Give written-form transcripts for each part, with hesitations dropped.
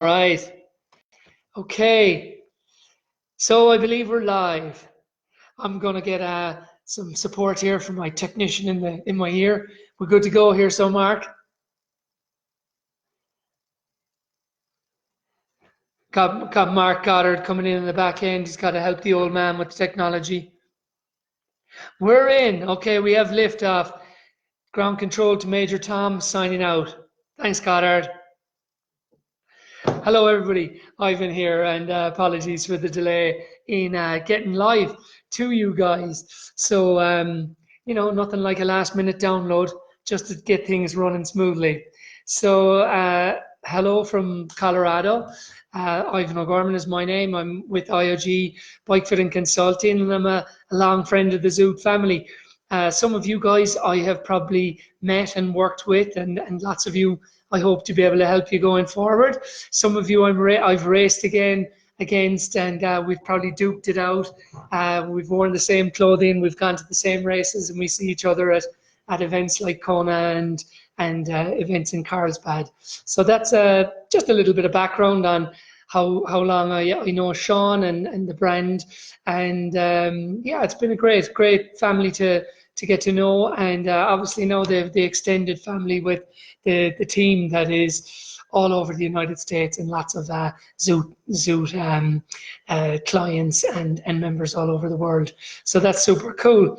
Right. Okay. So I believe we're live. I'm gonna get some support here from my technician in my ear. We're good to go here. So Mark, got Mark Goddard coming in the back end. He's got to help the old man with the technology. We're in. Okay, we have liftoff. Ground control to Major Tom signing out. Thanks, Goddard. Hello, everybody. Ivan here, and apologies for the delay in getting live to you guys. So, nothing like a last-minute download just to get things running smoothly. So, hello from Colorado. Ivan O Gorman is my name. I'm with IOG Bike Fitting Consulting, and I'm a long friend of the Zoot family. Some of you guys I have probably met and worked with, and lots of you I hope to be able to help you going forward. Some of you I've raced against, and we've probably duked it out. We've worn the same clothing, we've gone to the same races, and we see each other at events like Kona and events in Carlsbad. So that's just a little bit of background on how long I know Sean and the brand, and yeah, it's been a great family to get to know, and obviously now the extended family with the team that is all over the United States, and lots of Zoot clients and members all over the world. So that's super cool.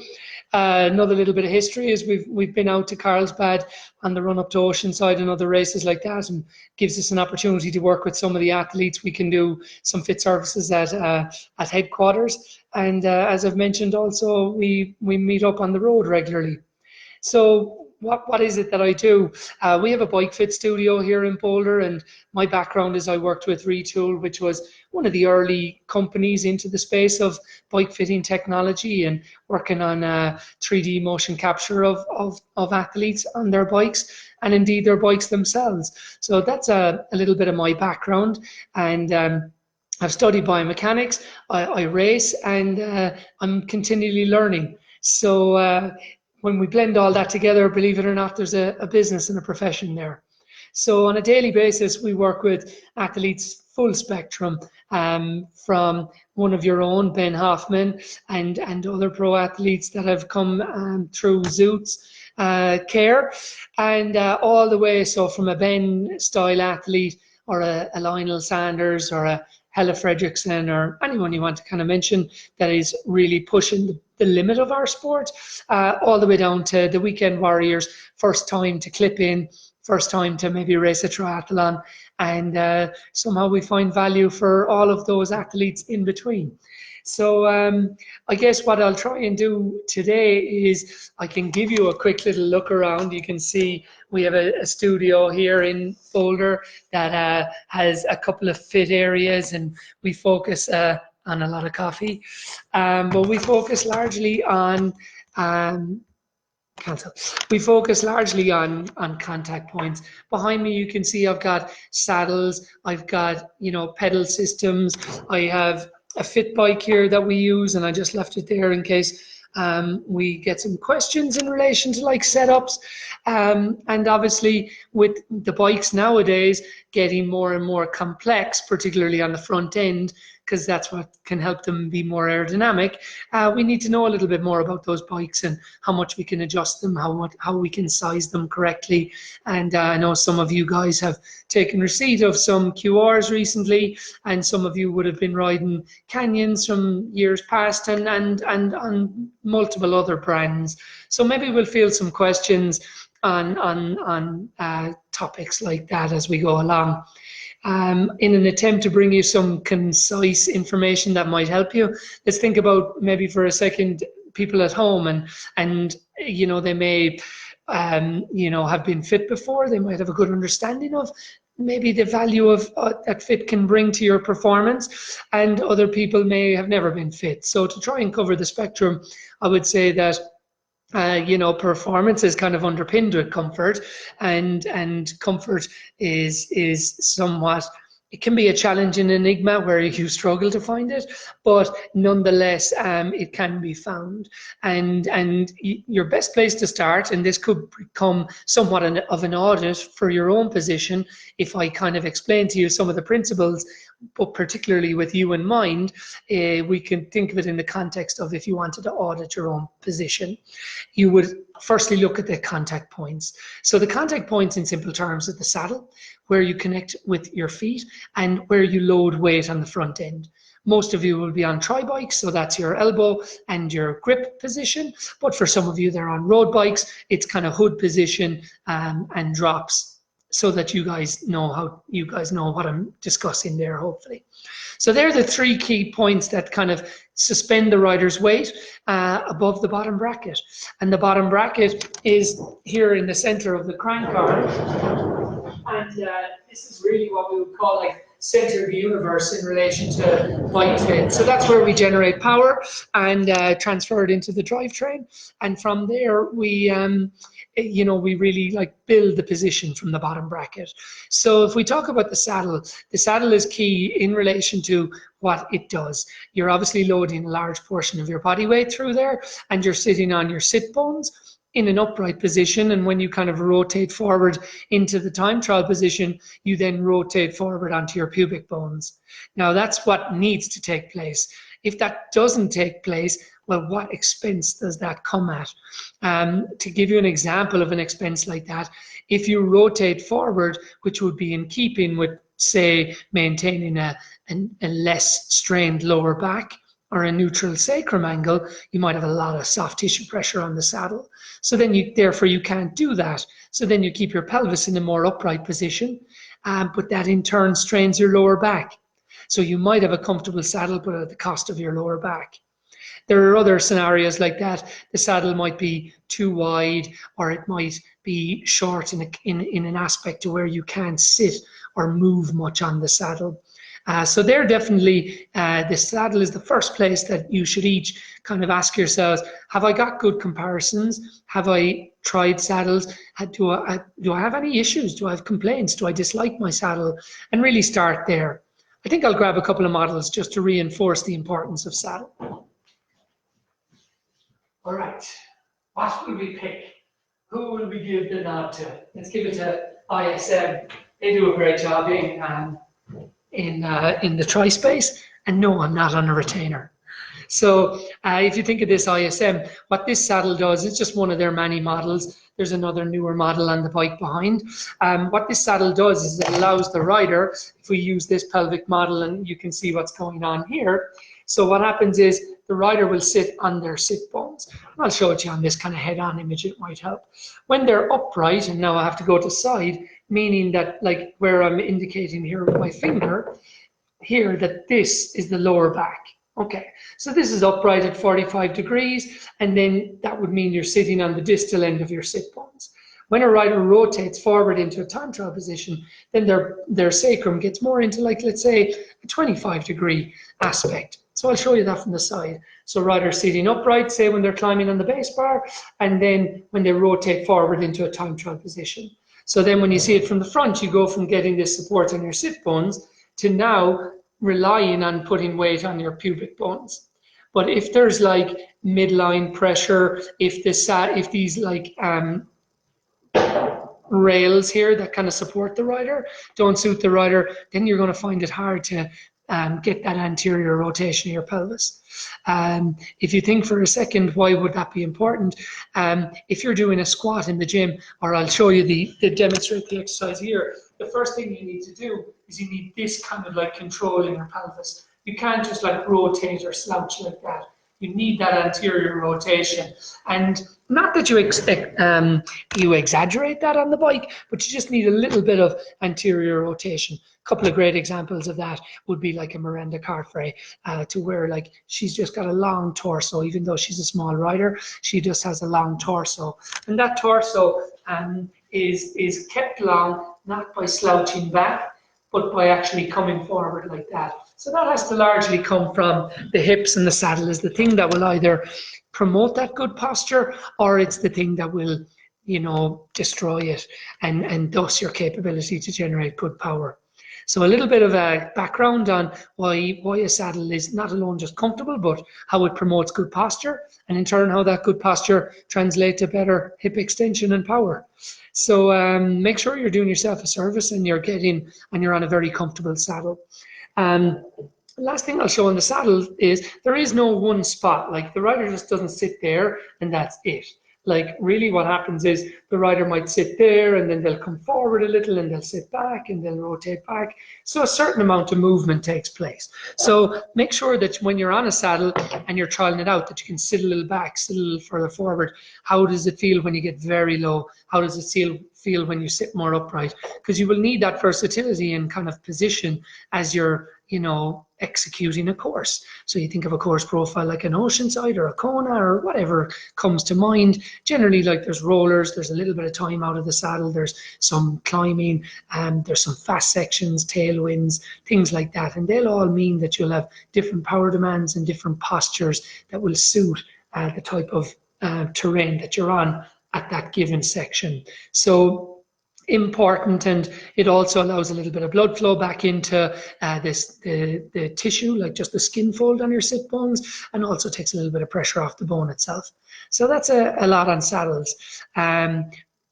Another little bit of history is we've been out to Carlsbad on the run up to Oceanside and other races like that, and gives us an opportunity to work with some of the athletes. We can do some fit services at headquarters, and as I've mentioned, also we meet up on the road regularly. So what is it that I do? We have a bike fit studio here in Boulder, and my background is I worked with Retool, which was one of the early companies into the space of bike fitting technology and working on 3D motion capture of athletes on their bikes, and indeed their bikes themselves. So that's a little bit of my background, and I've studied biomechanics, I race, and I'm continually learning. So when we blend all that together, believe it or not, there's a business and a profession there. So on a daily basis, we work with athletes full spectrum, from one of your own, Ben Hoffman, and other pro athletes that have come through Zoot's care, and all the way, so from a Ben style athlete, or a Lionel Sanders, or a Hella Fredrickson, or anyone you want to kind of mention that is really pushing the limit of our sport, all the way down to the weekend warriors, first time to clip in, first time to maybe race a triathlon, and somehow we find value for all of those athletes in between. So I guess what I'll try and do today is I can give you a quick little look around. You can see we have a studio here in Boulder that has a couple of fit areas, and we focus on a lot of coffee, but we focus largely on we focus largely on contact points. Behind me, you can see I've got saddles, I've got pedal systems, I have a fit bike here that we use, and I just left it there in case we get some questions in relation to like setups, and obviously with the bikes nowadays getting more and more complex, particularly on the front end, because that's what can help them be more aerodynamic. We need to know a little bit more about those bikes and how much we can adjust them, how we can size them correctly. And I know some of you guys have taken receipt of some QRs recently, and some of you would have been riding Canyons from years past, and on multiple other brands. So maybe we'll field some questions on topics like that as we go along. In an attempt to bring you some concise information that might help you, let's think about maybe for a second people at home, and they may have been fit before. They might have a good understanding of maybe the value of that fit can bring to your performance, and other people may have never been fit. So to try and cover the spectrum, I would say that performance is kind of underpinned with comfort, and comfort is somewhat it can be a challenging enigma where you struggle to find it, but nonetheless, it can be found. And your best place to start, and this could become somewhat of an audit for your own position, if I kind of explain to you some of the principles, but particularly with you in mind, we can think of it in the context of if you wanted to audit your own position. You would firstly look at the contact points. So the contact points in simple terms are the saddle, where you connect with your feet, and where you load weight on the front end. Most of you will be on tri-bikes, so that's your elbow and your grip position. But for some of you, they're on road bikes, it's kind of hood position and drops, so that you guys know what I'm discussing there, hopefully. So they're the three key points that kind of suspend the rider's weight above the bottom bracket. And the bottom bracket is here in the center of the crank arm. And this is really what we would call like center of the universe in relation to bike fit. So that's where we generate power and transfer it into the drivetrain. And from there, we really like build the position from the bottom bracket. So if we talk about the saddle is key in relation to what it does. You're obviously loading a large portion of your body weight through there, and you're sitting on your sit bones in an upright position, and when you kind of rotate forward into the time trial position, you then rotate forward onto your pubic bones. Now that's what needs to take place. If that doesn't take place, well, what expense does that come at? To give you an example of an expense like that, if you rotate forward, which would be in keeping with, say, maintaining a less strained lower back, or a neutral sacrum angle, you might have a lot of soft tissue pressure on the saddle. So then therefore you can't do that. So then you keep your pelvis in a more upright position, but that in turn strains your lower back. So you might have a comfortable saddle, but at the cost of your lower back. There are other scenarios like that. The saddle might be too wide, or it might be short in an aspect to where you can't sit or move much on the saddle. So they're definitely, the saddle is the first place that you should each kind of ask yourselves, have I got good comparisons? Have I tried saddles? Do I have any issues? Do I have complaints? Do I dislike my saddle? And really start there. I think I'll grab a couple of models just to reinforce the importance of saddle. All right, what will we pick? Who will we give the nod to? Let's give it to ISM. They do a great job in the tri-space, and no, I'm not on a retainer. So if you think of this ISM, what this saddle does, it's just one of their many models. There's another newer model on the bike behind. What this saddle does is it allows the rider, if we use this pelvic model, and you can see what's going on here. So what happens is the rider will sit on their sit bones. I'll show it to you on this kind of head-on image, it might help. When they're upright, and now I have to go to side, meaning that like where I'm indicating here with my finger, here that this is the lower back. Okay, so this is upright at 45 degrees, and then that would mean you're sitting on the distal end of your sit bones. When a rider rotates forward into a time trial position, then their sacrum gets more into, like, let's say, a 25-degree aspect. So I'll show you that from the side. So riders sitting upright, say when they're climbing on the base bar, and then when they rotate forward into a time trial position. So then when you see it from the front, you go from getting this support on your sit bones to now relying on putting weight on your pubic bones. But if there's like midline pressure, if these like rails here that kind of support the rider don't suit the rider, then you're going to find it hard to get that anterior rotation of your pelvis. If you think for a second, why would that be important? If you're doing a squat in the gym, or I'll show you demonstrate the exercise here, the first thing you need to do is you need this kind of like control in your pelvis. You can't just like rotate or slouch like that. You need that anterior rotation. And not that you exaggerate that on the bike, but you just need a little bit of anterior rotation. A couple of great examples of that would be like a Miranda Carfrae, to where like she's just got a long torso. Even though she's a small rider, she just has a long torso. And that torso is kept long, not by slouching back, but by actually coming forward like that. So that has to largely come from the hips, and the saddle is the thing that will either promote that good posture, or it's the thing that will, destroy it, and thus your capability to generate good power. So a little bit of a background on why a saddle is not alone just comfortable, but how it promotes good posture, and in turn how that good posture translates to better hip extension and power. So make sure you're doing yourself a service and you're on a very comfortable saddle. Last thing I'll show on the saddle is there is no one spot. Like, the rider just doesn't sit there and that's it. Like, really what happens is the rider might sit there and then they'll come forward a little and they'll sit back and they'll rotate back. So a certain amount of movement takes place. So make sure that when you're on a saddle and you're trialing it out, that you can sit a little back, sit a little further forward. How does it feel when you get very low? How does it feel when you sit more upright? Because you will need that versatility and kind of position as you're, executing a course. So you think of a course profile like an Oceanside or a Kona or whatever comes to mind. Generally, like, there's rollers, there's a little bit of time out of the saddle, there's some climbing, there's some fast sections, tailwinds, things like that. And they'll all mean that you'll have different power demands and different postures that will suit the type of terrain that you're on at that given section. So important, and it also allows a little bit of blood flow back into the tissue, like just the skin fold on your sit bones, and also takes a little bit of pressure off the bone itself. So that's a lot on saddles.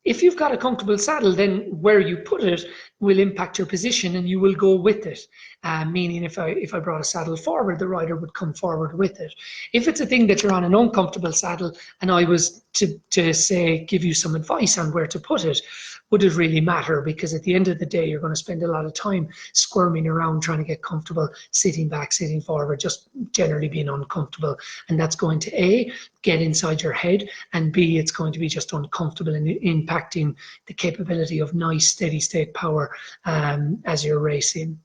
If you've got a comfortable saddle, then where you put it will impact your position and you will go with it. Meaning if I brought a saddle forward, the rider would come forward with it. If it's a thing that you're on an uncomfortable saddle and I was to say, give you some advice on where to put it, would it really matter? Because at the end of the day, you're going to spend a lot of time squirming around trying to get comfortable, sitting back, sitting forward, just generally being uncomfortable. And that's going to A, get inside your head, and B, it's going to be just uncomfortable and impacting the capability of nice steady state power as you're racing.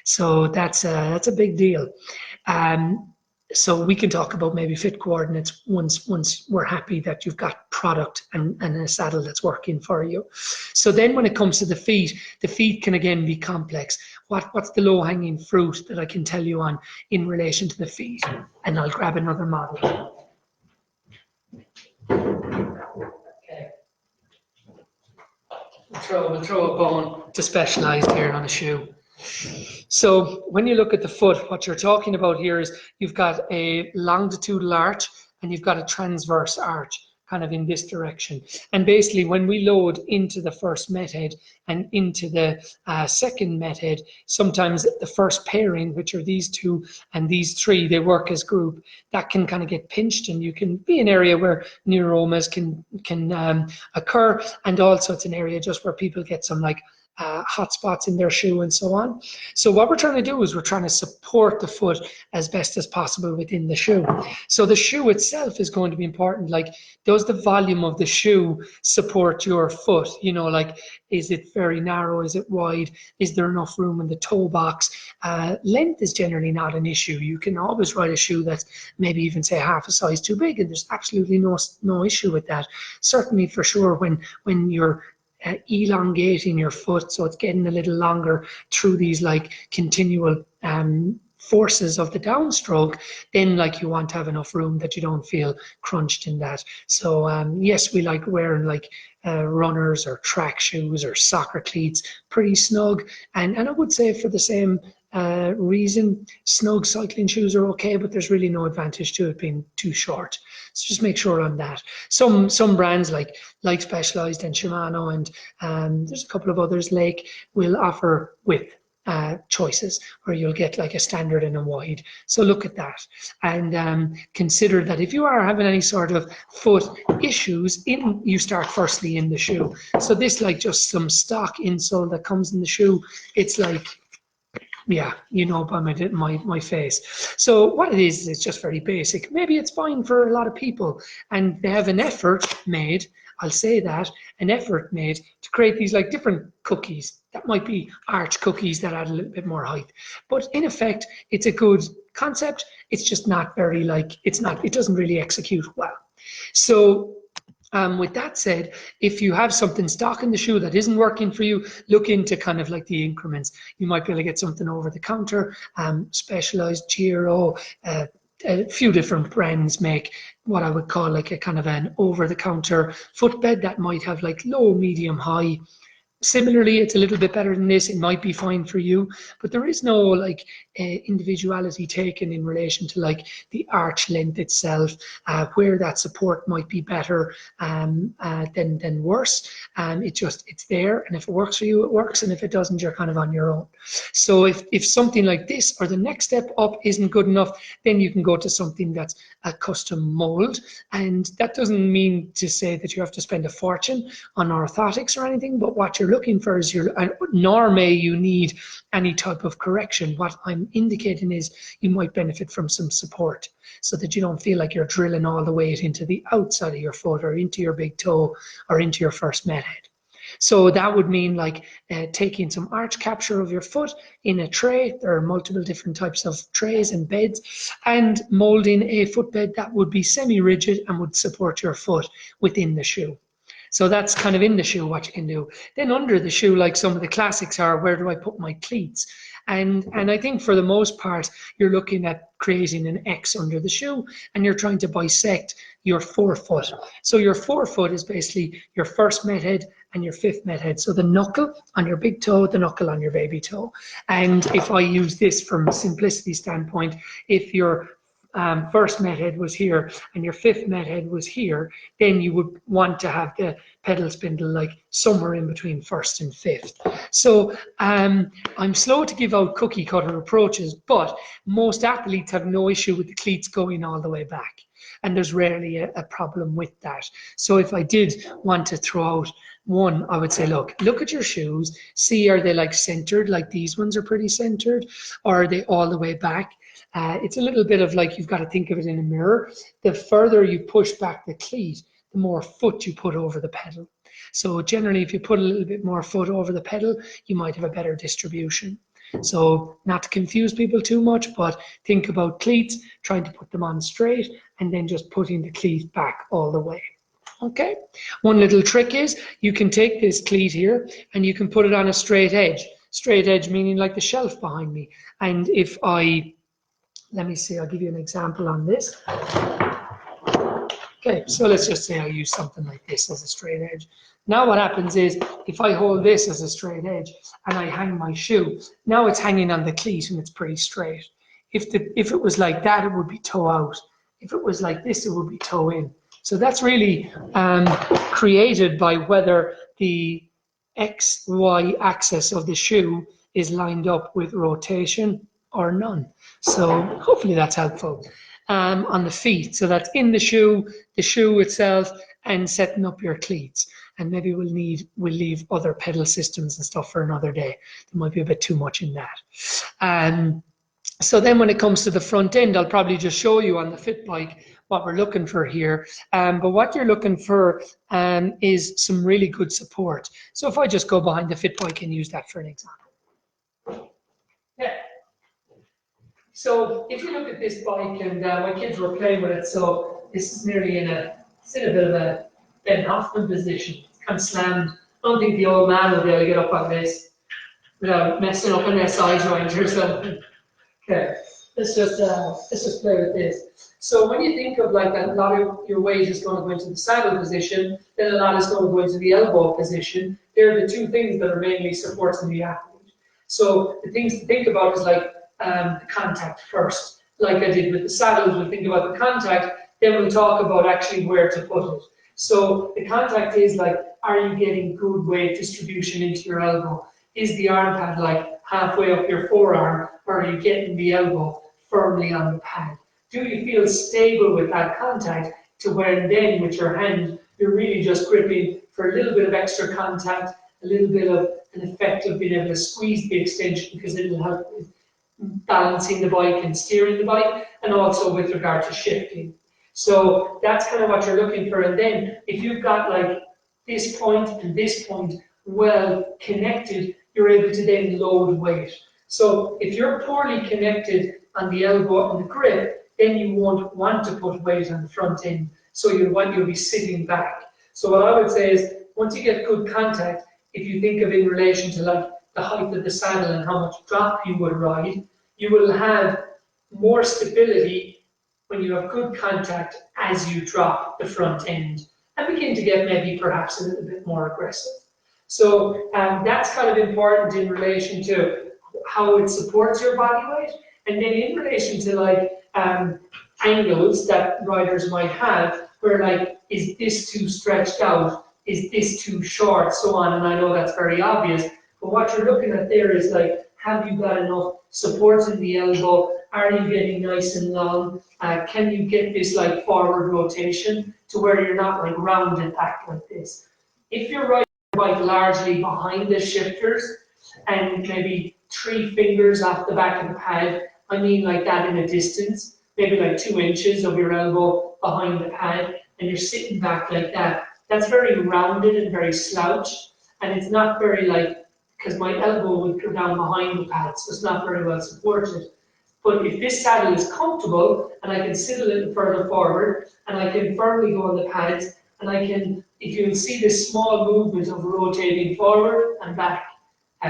So that's a big deal. So we can talk about maybe fit coordinates once we're happy that you've got product and a saddle that's working for you. So then when it comes to the feet can again be complex. What's the low-hanging fruit that I can tell you on in relation to the feet? And I'll grab another model. Okay. We'll throw a bone to Specialized here on a shoe. So when you look at the foot, what you're talking about here is you've got a longitudinal arch and you've got a transverse arch kind of in this direction. And basically when we load into the first met head and into the second met head, sometimes the first pairing, which are these two and these three, they work as group, that can kind of get pinched, and you can be an area where neuromas can occur. And also it's an area just where people get some like hot spots in their shoe and so on. So what we're trying to do is we're trying to support the foot as best as possible within the shoe. So the shoe itself is going to be important. Like, does the volume of the shoe support your foot? Like, is it very narrow? Is it wide? Is there enough room in the toe box? Length is generally not an issue. You can always ride a shoe that's maybe even say half a size too big, and there's absolutely no issue with that. Certainly for sure when you're elongating your foot, so it's getting a little longer through these like continual forces of the downstroke, then like you want to have enough room that you don't feel crunched in that. So yes, we like wearing like runners or track shoes or soccer cleats, pretty snug, and I would say for the same reason, snug cycling shoes are okay, but there's really no advantage to it being too short. So just make sure on that. Some brands like Specialized and Shimano, and there's a couple of others, Lake, will offer width choices where you'll get like a standard and a wide. So look at that and consider that if you are having any sort of foot issues, you start firstly in the shoe. So this like just some stock insole that comes in the shoe, it's like, yeah, by my face. So what it is, it's just very basic. Maybe it's fine for a lot of people, and they have an effort made, I'll say that, an effort made to create these like different cookies that might be arch cookies that add a little bit more height. But in effect, it's a good concept. It's just not very it doesn't really execute well. So with that said, if you have something stock in the shoe that isn't working for you, look into kind of like the increments. You might be able to get something over the counter, Specialized, Giro, a few different brands make what I would call like a kind of an over the counter footbed that might have like low, medium, high. Similarly, it's a little bit better than this. It might be fine for you, but there is no like individuality taken in relation to like the arch length itself, where that support might be better than worse. It's there, and if it works for you, it works, and if it doesn't, you're kind of on your own. So if something like this or the next step up isn't good enough, then you can go to something that's a custom mold, and that doesn't mean to say that you have to spend a fortune on orthotics or anything, but what you're looking for is nor may you need any type of correction. What I'm indicating is you might benefit from some support so that you don't feel like you're drilling all the weight into the outside of your foot or into your big toe or into your first met head. So that would mean like taking some arch capture of your foot in a tray. There are multiple different types of trays and beds, and molding a footbed that would be semi-rigid and would support your foot within the shoe. So that's kind of in the shoe what you can do. Then under the shoe, like some of the classics are, where do I put my cleats? And I think for the most part, you're looking at creating an X under the shoe, and you're trying to bisect your forefoot. So your forefoot is basically your first met head and your fifth met head. So the knuckle on your big toe, the knuckle on your baby toe. And if I use this from a simplicity standpoint, if your first met head was here and your fifth met head was here, then you would want to have the pedal spindle like somewhere in between first and fifth. So I'm slow to give out cookie cutter approaches, but most athletes have no issue with the cleats going all the way back, and there's rarely a problem with that. So if I did want to throw out one, I would say, look at your shoes, see, are they like centered, like these ones are pretty centered, or are they all the way back? It's a little bit of like, you've got to think of it in a mirror. The further you push back the cleat, the more foot you put over the pedal. So generally, if you put a little bit more foot over the pedal, you might have a better distribution. So not to confuse people too much, but think about cleats, trying to put them on straight, and then just putting the cleat back all the way. Okay. One little trick is you can take this cleat here and you can put it on a straight edge. Straight edge meaning like the shelf behind me. And if let me see, I'll give you an example on this. Okay, so let's just say I use something like this as a straight edge. Now what happens is, if I hold this as a straight edge and I hang my shoe, now it's hanging on the cleat and it's pretty straight. If it was like that, it would be toe out. If it was like this, it would be toe in. So that's really created by whether the XY axis of the shoe is lined up with rotation or none. So hopefully that's helpful. On the feet, so that's in the shoe itself, and setting up your cleats. And maybe we'll leave other pedal systems and stuff for another day. There might be a bit too much in that. So then when it comes to the front end, I'll probably just show you on the fit bike what we're looking for here. But what you're looking for is some really good support. So if I just go behind the fit bike and use that for an example. Yeah. So if you look at this bike, and my kids were playing with it, so this is nearly in a bit of a Ben Hoffman position. It's kind of slammed. I don't think the old man will be able to get up on this without messing up an SI joint or something. Okay, let's just play with this. So when you think of like a lot of your weight is going to go into the saddle position, then a lot is going to go into the elbow position. They're the two things that are mainly supporting the athlete. So the things to think about is like the contact first. Like I did with the saddles, we'll think about the contact, then we'll talk about actually where to put it. So the contact is like, are you getting good weight distribution into your elbow? Is the arm pad like halfway up your forearm, or are you getting the elbow firmly on the pad? Do you feel stable with that contact to where then with your hand, you're really just gripping for a little bit of extra contact, a little bit of an effect of being able to squeeze the extension because it'll help with balancing the bike and steering the bike, and also with regard to shifting. So that's kind of what you're looking for. And then if you've got like this point and this point well connected, you're able to then load weight. So if you're poorly connected on the elbow and the grip, then you won't want to put weight on the front end. So you'll be sitting back. So what I would say is, once you get good contact, if you think of in relation to like the height of the saddle and how much drop you would ride, you will have more stability when you have good contact as you drop the front end and begin to get maybe perhaps a little bit more aggressive. So that's kind of important in relation to how it supports your body weight. And then in relation to like angles that riders might have, where like, is this too stretched out? Is this too short? So on. And I know that's very obvious, but what you're looking at there is like, have you got enough support in the elbow? Are you getting nice and long? Can you get this like forward rotation to where you're not like rounded back like this? If you're riding your bike largely behind the shifters and maybe 3 fingers off the back of the pad, I mean like that in a distance, maybe like 2 inches of your elbow behind the pad, and you're sitting back like that, that's very rounded and very slouched, and it's not very like, because my elbow would go down behind the pad, so it's not very well supported. But if this saddle is comfortable, and I can sit a little further forward, and I can firmly go on the pads, and I can, if you can see this small movement of rotating forward and back,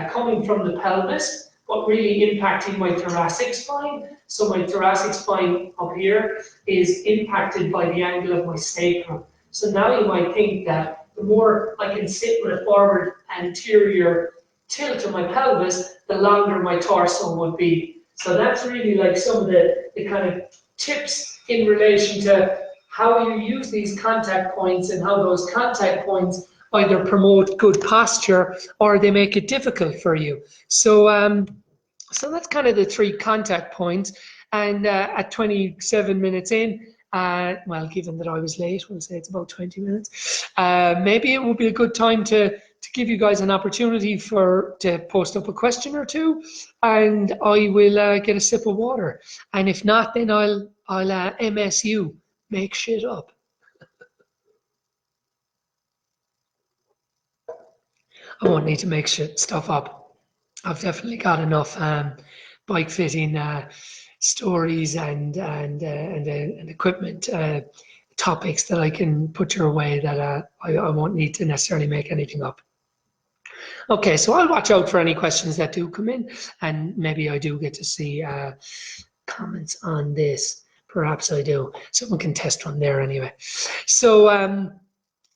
coming from the pelvis, but really impacting my thoracic spine. So my thoracic spine up here is impacted by the angle of my sacrum. So now you might think that the more I can sit with a forward anterior tilt to my pelvis, the longer my torso would be. So that's really like some of the kind of tips in relation to how you use these contact points and how those contact points either promote good posture or they make it difficult for you. So so that's kind of the 3 contact points. And at 27 minutes in, well, given that I was late, we'll say it's about 20 minutes, maybe it would be a good time to give you guys an opportunity to post up a question or 2, and I will get a sip of water. And if not, then I'll MSU, make shit up. I won't need to make stuff up. I've definitely got enough bike fitting stories and equipment topics that I can put your way that I won't need to necessarily make anything up. Okay, so I'll watch out for any questions that do come in, and maybe I do get to see comments on this. Perhaps I do. Someone can test one there anyway. So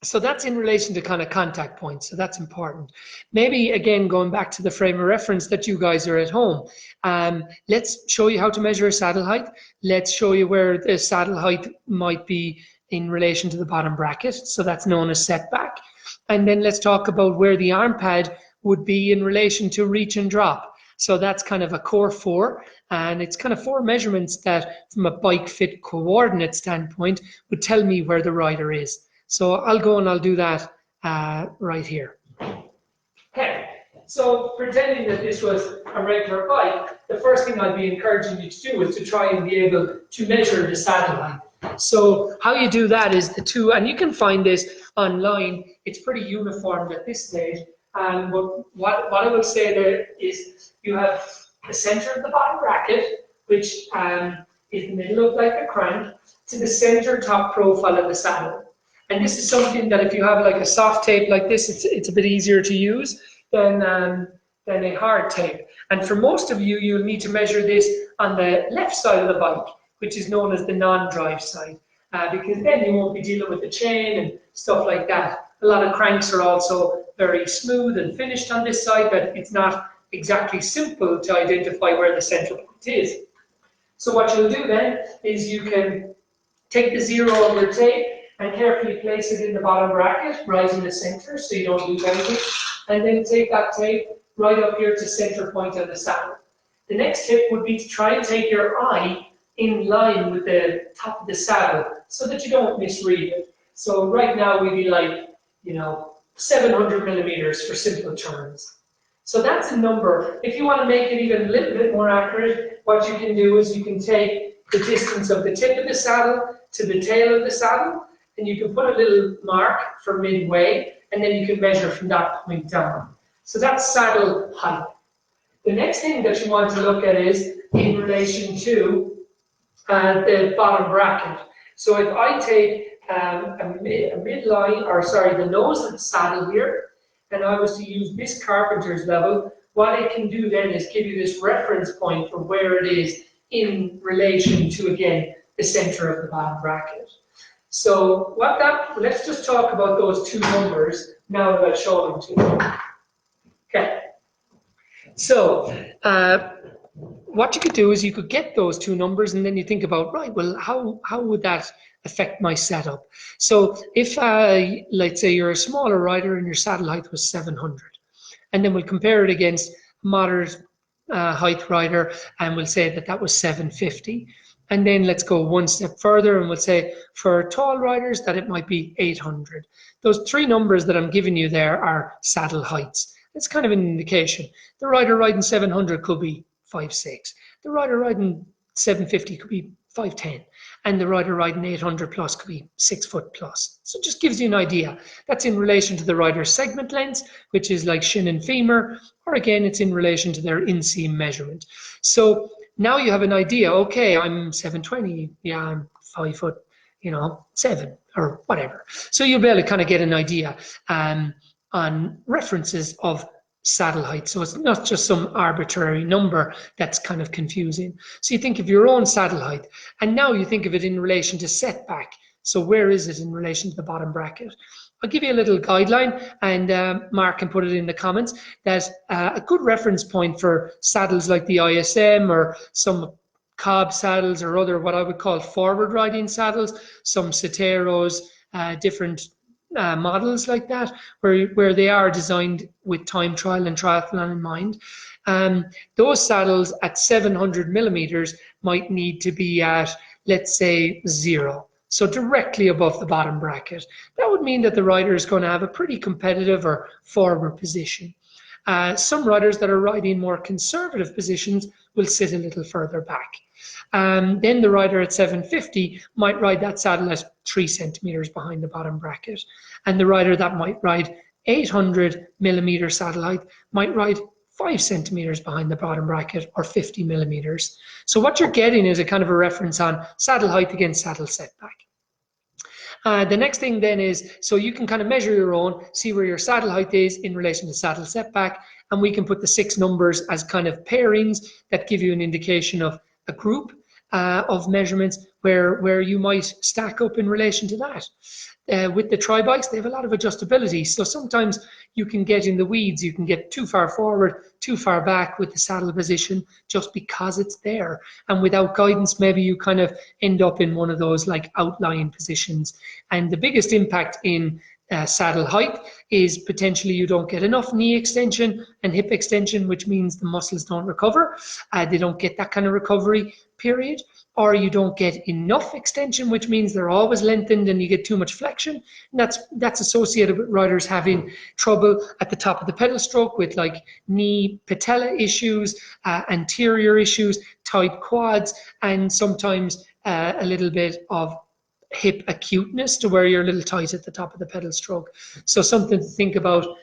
so that's in relation to kind of contact points. So that's important. Maybe again, going back to the frame of reference that you guys are at home. Let's show you how to measure a saddle height. Let's show you where the saddle height might be in relation to the bottom bracket. So that's known as setback. And then let's talk about where the arm pad would be in relation to reach and drop. So that's kind of a core 4, and it's kind of 4 measurements that from a bike fit coordinate standpoint would tell me where the rider is. So I'll go and I'll do that right here. Okay, so pretending that this was a regular bike, the first thing I'd be encouraging you to do is to try and be able to measure the saddle height. So how you do that is the 2, and you can find this online, it's pretty uniform at this stage. But what I will say there is you have the center of the bottom bracket, which is the middle of like a crank, to the center top profile of the saddle. And this is something that if you have like a soft tape like this, it's a bit easier to use than a hard tape. And for most of you, you'll need to measure this on the left side of the bike, which is known as the non-drive side, because then you won't be dealing with the chain and stuff like that. A lot of cranks are also very smooth and finished on this side, but it's not exactly simple to identify where the central point is. So what you'll do then is you can take the 0 of your tape and carefully place it in the bottom bracket, right in the center, so you don't lose anything. And then take that tape right up here to center point of the saddle. The next tip would be to try and take your eye in line with the top of the saddle so that you don't misread it. So right now we'd be like, 700 millimeters for simple terms. So that's a number. If you want to make it even a little bit more accurate, what you can do is you can take the distance of the tip of the saddle to the tail of the saddle, and you can put a little mark for midway, and then you can measure from that point down. So that's saddle height. The next thing that you want to look at is in relation to the bottom bracket. So if I take a midline, or sorry, the nose of the saddle here, and I was to use this carpenter's level, what it can do then is give you this reference point for where it is in relation to, again, the center of the bottom bracket. So let's just talk about those 2 numbers, now that I've shown them to you. Okay. So what you could do is you could get those two numbers, and then you think about, right, well, how would that affect my setup? So if, let's say you're a smaller rider and your saddle height was 700, and then we'll compare it against moderate height rider, and we'll say that that was 750. And then let's go one step further, and we'll say for tall riders that it might be 800. Those three numbers that I'm giving you there are saddle heights. It's kind of an indication. The rider riding 700 could be 5'6". The rider riding 750 could be 5'10", and the rider riding 800 plus could be 6 foot plus. So it just gives you an idea. That's in relation to the rider's segment length, which is like shin and femur, or again, it's in relation to their inseam measurement. So now you have an idea. Okay, I'm 720. Yeah, I'm 5 foot, 7 or whatever. So you'll be able to kind of get an idea on references of saddle height. So it's not just some arbitrary number that's kind of confusing. So you think of your own saddle height, and now you think of it in relation to setback. So where is it in relation to the bottom bracket? I'll give you a little guideline, and Mark can put it in the comments, that a good reference point for saddles like the ISM or some Cobb saddles or other what I would call forward riding saddles, some Soteros, different models like that, where they are designed with time trial and triathlon in mind. Those saddles at 700 millimeters might need to be at, let's say, 0. So directly above the bottom bracket. That would mean that the rider is going to have a pretty competitive or forward position. Some riders that are riding more conservative positions will sit a little further back. Then the rider at 750 might ride that saddle at 3 centimeters behind the bottom bracket. And the rider that might ride 800 millimeter saddle height might ride 5 centimeters behind the bottom bracket, or 50 millimeters. So what you're getting is a kind of a reference on saddle height against saddle setback. The next thing then is, so you can kind of measure your own, see where your saddle height is in relation to saddle setback, and we can put the 6 numbers as kind of pairings that give you an indication of a group of measurements where you might stack up in relation to that. With the tri-bikes, they have a lot of adjustability. So sometimes you can get in the weeds, you can get too far forward, too far back with the saddle position just because it's there. And without guidance, maybe you kind of end up in one of those like outlying positions. And the biggest impact in saddle height is potentially you don't get enough knee extension and hip extension, which means the muscles don't recover. They don't get that kind of recovery period. Or you don't get enough extension, which means they're always lengthened and you get too much flexion. And that's associated with riders having trouble at the top of the pedal stroke with like knee patella issues, anterior issues, tight quads, and sometimes a little bit of hip acuteness to where you're a little tight at the top of the pedal stroke. So something to think about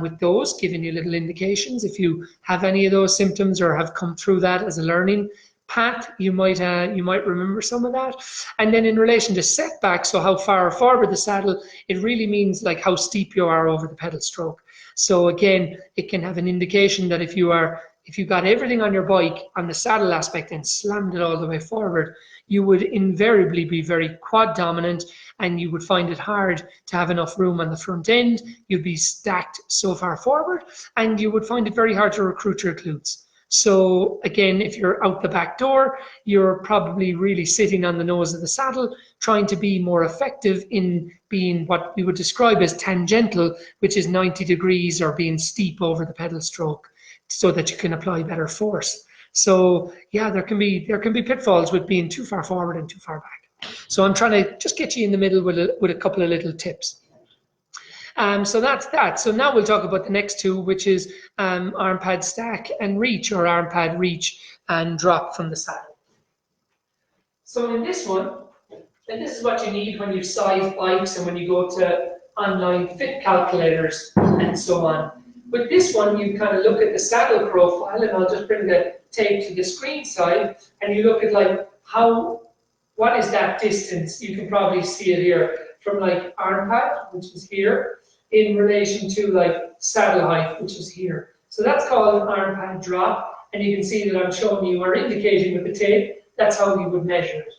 with those, giving you little indications. If you have any of those symptoms or have come through that as a learning path, you might remember some of that. And then in relation to setback, so how far forward the saddle, it really means like how steep you are over the pedal stroke. So again, it can have an indication that if you got everything on your bike on the saddle aspect and slammed it all the way forward, you would invariably be very quad dominant, and you would find it hard to have enough room on the front end. You'd be stacked so far forward, and you would find it very hard to recruit your glutes. So again, if you're out the back door, you're probably really sitting on the nose of the saddle, trying to be more effective in being what we would describe as tangential, which is 90 degrees or being steep over the pedal stroke, so that you can apply better force. So yeah, there can be pitfalls with being too far forward and too far back. So I'm trying to just get you in the middle with a couple of little tips. So that's that. So now we'll talk about the next two, which is arm pad stack and reach, or arm pad reach and drop from the saddle. So in this one, and this is what you need when you size bikes and when you go to online fit calculators and so on. With this one, you kind of look at the saddle profile, and I'll just bring the tape to the screen side, and you look at like what is that distance? You can probably see it here from like arm pad, which is here, in relation to like saddle height, which is here. So that's called an arm pad drop, and you can see that I'm showing you or indicating with the tape, that's how we would measure it.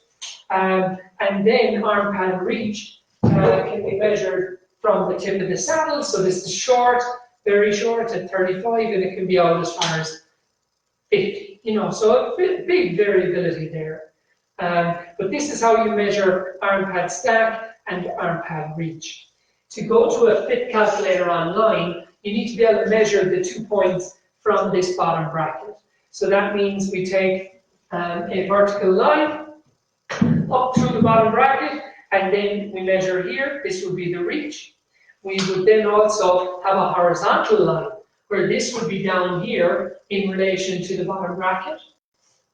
And then arm pad reach can be measured from the tip of the saddle. So this is short, very short at 35, and it can be out as far as 50, you know, so a big variability there. But this is how you measure arm pad stack and arm pad reach. To go to a fit calculator online, you need to be able to measure the 2 points from this bottom bracket. So that means we take a vertical line up through the bottom bracket, and then we measure here. This would be the reach. We would then also have a horizontal line, where this would be down here in relation to the bottom bracket.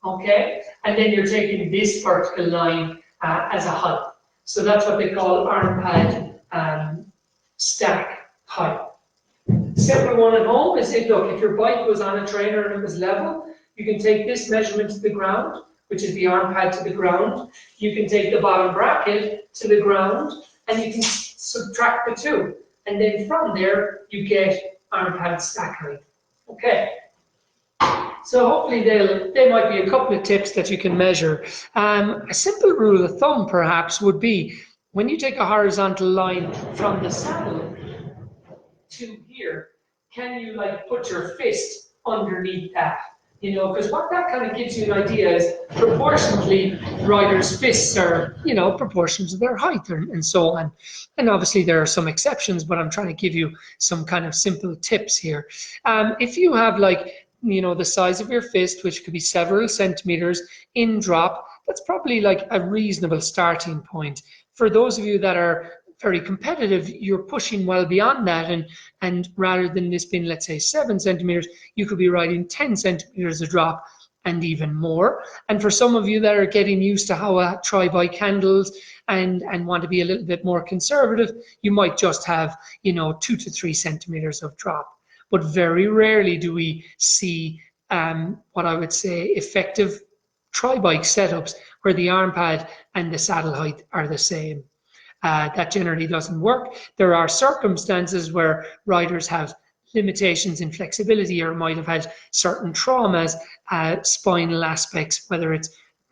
Okay, and then you're taking this vertical line as a height. So that's what they call arm pad stack height. Simple one at home is if, look, if your bike was on a trainer and it was level, you can take this measurement to the ground, which is the arm pad to the ground. You can take the bottom bracket to the ground, and you can subtract the two. And then from there, you get arm pad stack height. Okay. So hopefully there might be a couple of tips that you can measure. A simple rule of thumb perhaps would be when you take a horizontal line from the saddle to here, can you like put your fist underneath that? You know, because what that kind of gives you an idea is proportionately riders' fists are, you know, proportions of their height and so on. And obviously there are some exceptions, but I'm trying to give you some kind of simple tips here. If you have like, you know, the size of your fist, which could be several centimeters in drop, that's probably like a reasonable starting point. For those of you that are very competitive, you're pushing well beyond that, and rather than this being, let's say, 7 centimeters, you could be riding 10 centimeters a drop and even more. And for some of you that are getting used to how a tri-bike handles and want to be a little bit more conservative, you might just have, you know, 2 to 3 centimeters of drop. But very rarely do we see what I would say effective tri-bike setups where the arm pad and the saddle height are the same. That generally doesn't work. There are circumstances where riders have limitations in flexibility or might have had certain traumas, spinal aspects, whether it's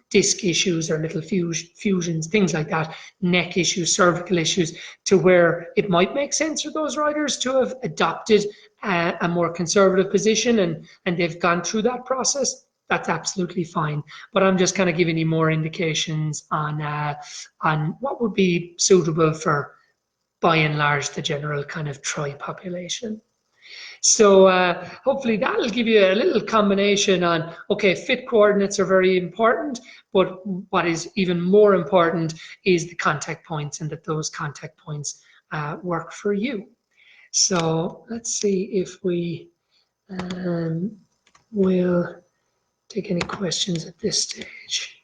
disc issues or little fusions, things like that, neck issues, cervical issues, to where it might make sense for those riders to have adopted a more conservative position and they've gone through that process. That's absolutely fine. But I'm just kind of giving you more indications on what would be suitable for, by and large, the general kind of tri population. So hopefully that'll give you a little combination on, okay, fit coordinates are very important, but what is even more important is the contact points, and that those contact points work for you. So let's see if we will take any questions at this stage.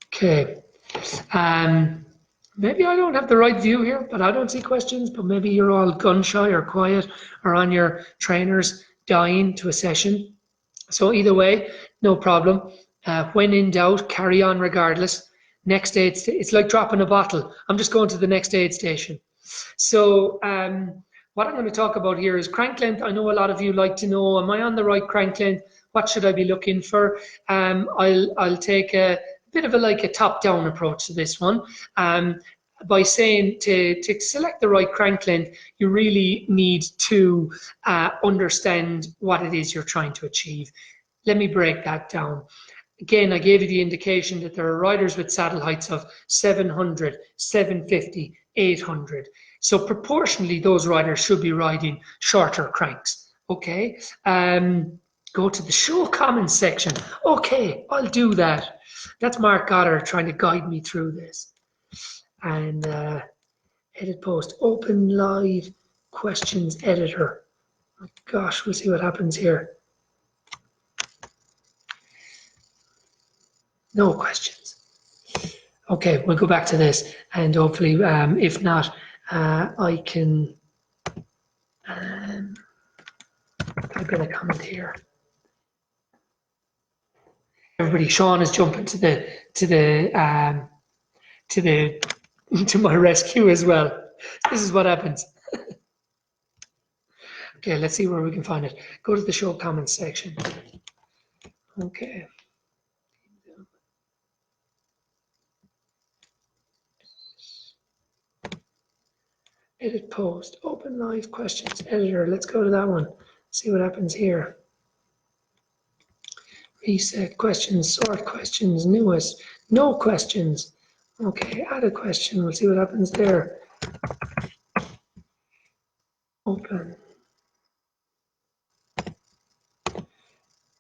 Okay. Maybe I don't have the right view here, but I don't see questions, but maybe you're all gun shy or quiet or on your trainers dying to a session. So either way, no problem. When in doubt, carry on regardless. Next aid, it's like dropping a bottle. I'm just going to the next aid station. So what I'm going to talk about here is crank length. I know a lot of you like to know, am I on the right crank length? What should I be looking for? I'll take a bit of a top-down approach to this one. By saying to select the right crank length, you really need to understand what it is you're trying to achieve. Let me break that down. Again, I gave you the indication that there are riders with saddle heights of 700, 750, 800. So proportionally, those riders should be riding shorter cranks. Okay. Go to the show comments section. Okay, I'll do that. That's Mark Goddard trying to guide me through this. And edit post, open live questions editor. Oh gosh, we'll see what happens here. No questions. Okay, we'll go back to this, and hopefully, if not, I can type in a comment here. Everybody, Sean is jumping to my rescue as well. This is what happens. Okay, let's see where we can find it. Go to the show comments section. Okay. Edit post, open live questions, editor. Let's go to that one. See what happens here. Reset questions, sort questions, newest, no questions. Okay, add a question. We'll see what happens there. Open.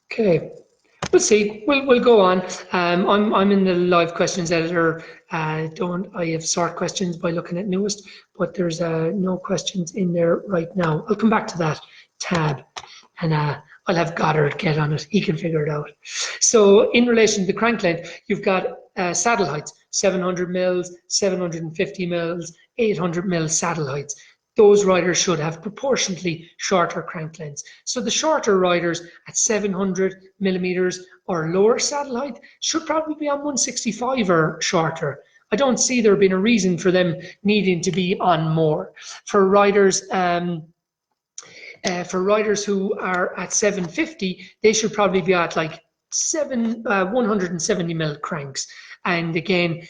Okay, we'll see. We'll go on. I'm in the live questions editor. I have sort questions by looking at newest, but there's no questions in there right now. I'll come back to that tab, and I'll have Goddard get on it. He can figure it out. So in relation to the crank length, you've got saddle heights: 700 mils, 750 mils, 800 mils saddle heights. Those riders should have proportionately shorter crank lengths. So the shorter riders at 700 millimeters or lower saddle height should probably be on 165 or shorter. I don't see there being a reason for them needing to be on more. For riders who are at 750, they should probably be at like 170 mil cranks. And again,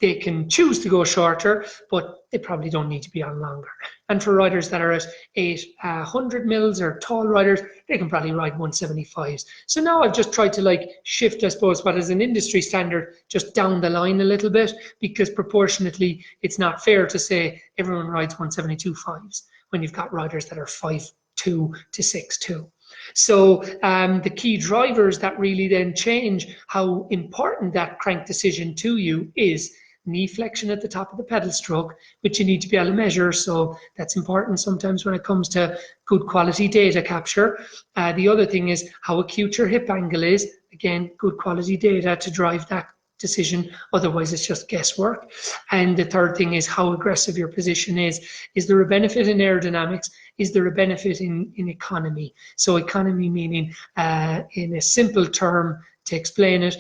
they can choose to go shorter, but they probably don't need to be on longer. And for riders that are at 800 mils or tall riders, they can probably ride 175s. So now I've just tried to like shift, I suppose, what is an industry standard just down the line a little bit, because proportionately it's not fair to say everyone rides 172 fives when you've got riders that are 5'2" to 6'2". So the key drivers that really then change how important that crank decision to you is knee flexion at the top of the pedal stroke, which you need to be able to measure. So that's important sometimes when it comes to good quality data capture. The other thing is how acute your hip angle is. Again, good quality data to drive that decision. Otherwise, it's just guesswork. And the third thing is how aggressive your position is. Is there a benefit in aerodynamics? Is there a benefit in economy? So economy meaning, in a simple term, to explain it,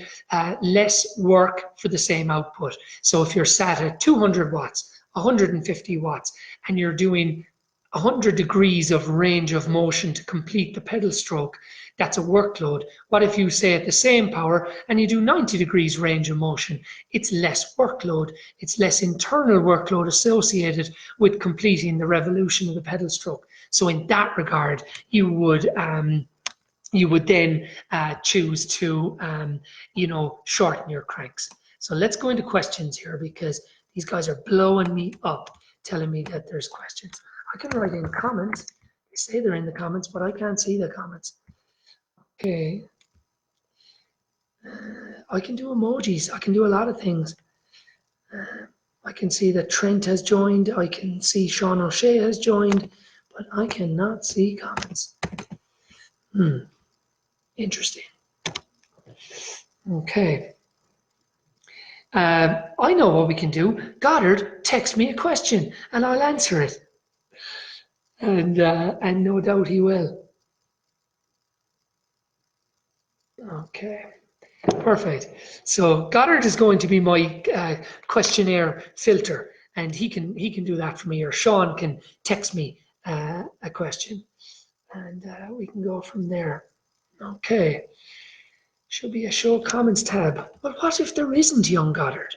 less work for the same output. So if you're sat at 200 watts, 150 watts, and you're doing 100 degrees of range of motion to complete the pedal stroke, that's a workload. What if you say at the same power and you do 90 degrees range of motion? It's less workload. It's less internal workload associated with completing the revolution of the pedal stroke. So in that regard, you would then choose to, shorten your cranks. So let's go into questions here, because these guys are blowing me up, telling me that there's questions. I can write in comments. They say they're in the comments, but I can't see the comments. Okay. I can do emojis. I can do a lot of things. I can see that Trent has joined. I can see Sean O'Shea has joined, but I cannot see comments. Interesting. Okay. I know what we can do. Goddard, text me a question and I'll answer it. And no doubt he will. Okay, perfect. So Goddard is going to be my questionnaire filter, and he can do that for me, or Sean can text me a question, and we can go from there. Okay, should be a show comments tab. But what if there isn't, young Goddard?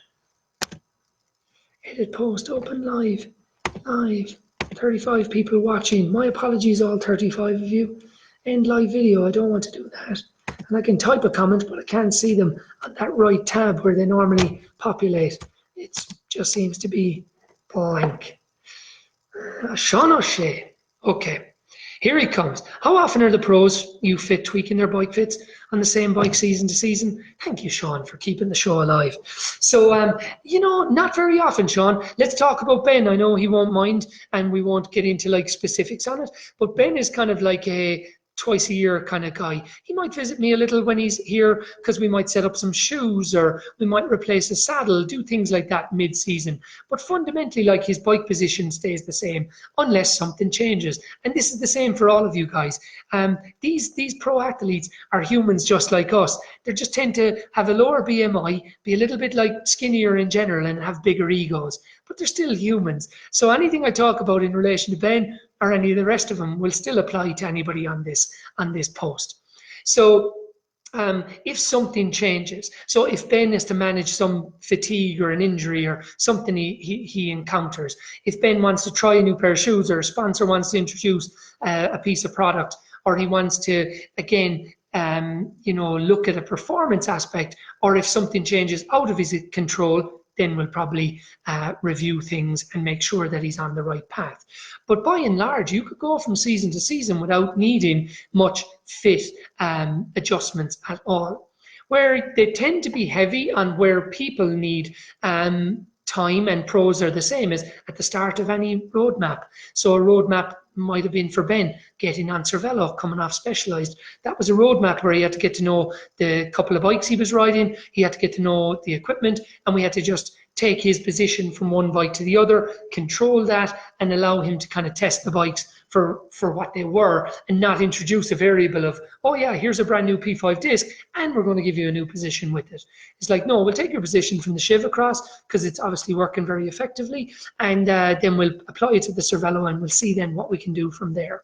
Edit post, open live, 35 people watching. My apologies, all 35 of you. End live video, I don't want to do that. And I can type a comment, but I can't see them on that right tab where they normally populate. It just seems to be blank. Sean O'Shea. Okay, here he comes. How often are the pros you fit tweaking their bike fits on the same bike season to season? Thank you, Sean, for keeping the show alive. So, not very often, Sean. Let's talk about Ben. I know he won't mind, and we won't get into like specifics on it, but Ben is kind of like a twice a year kind of guy. He might visit me a little when he's here, because we might set up some shoes, or we might replace a saddle, do things like that mid-season. But fundamentally, like, his bike position stays the same unless something changes. And this is the same for all of you guys. These pro athletes are humans just like us. They just tend to have a lower BMI, be a little bit like skinnier in general, and have bigger egos. But they're still humans. So anything I talk about in relation to Ben or any of the rest of them will still apply to anybody on this post. So if something changes. So if Ben is to manage some fatigue or an injury or something he encounters, if Ben wants to try a new pair of shoes, or a sponsor wants to introduce a piece of product, or he wants to, again, look at a performance aspect, or if something changes out of his control, then we'll probably review things and make sure that he's on the right path. But by and large, you could go from season to season without needing much fit adjustments at all. Where they tend to be heavy on where people need time, and pros are the same as at the start of any roadmap. So a roadmap might have been for Ben getting on Cervelo, coming off Specialized. That was a roadmap where he had to get to know the couple of bikes he was riding, he had to get to know the equipment, and we had to just take his position from one bike to the other, control that, and allow him to kind of test the bikes for what they were, and not introduce a variable of, oh yeah, here's a brand new P5 disc, and we're going to give you a new position with it. It's like, no, we'll take your position from the Shiv across, because it's obviously working very effectively, and then we'll apply it to the Cervelo, and we'll see then what we can do from there.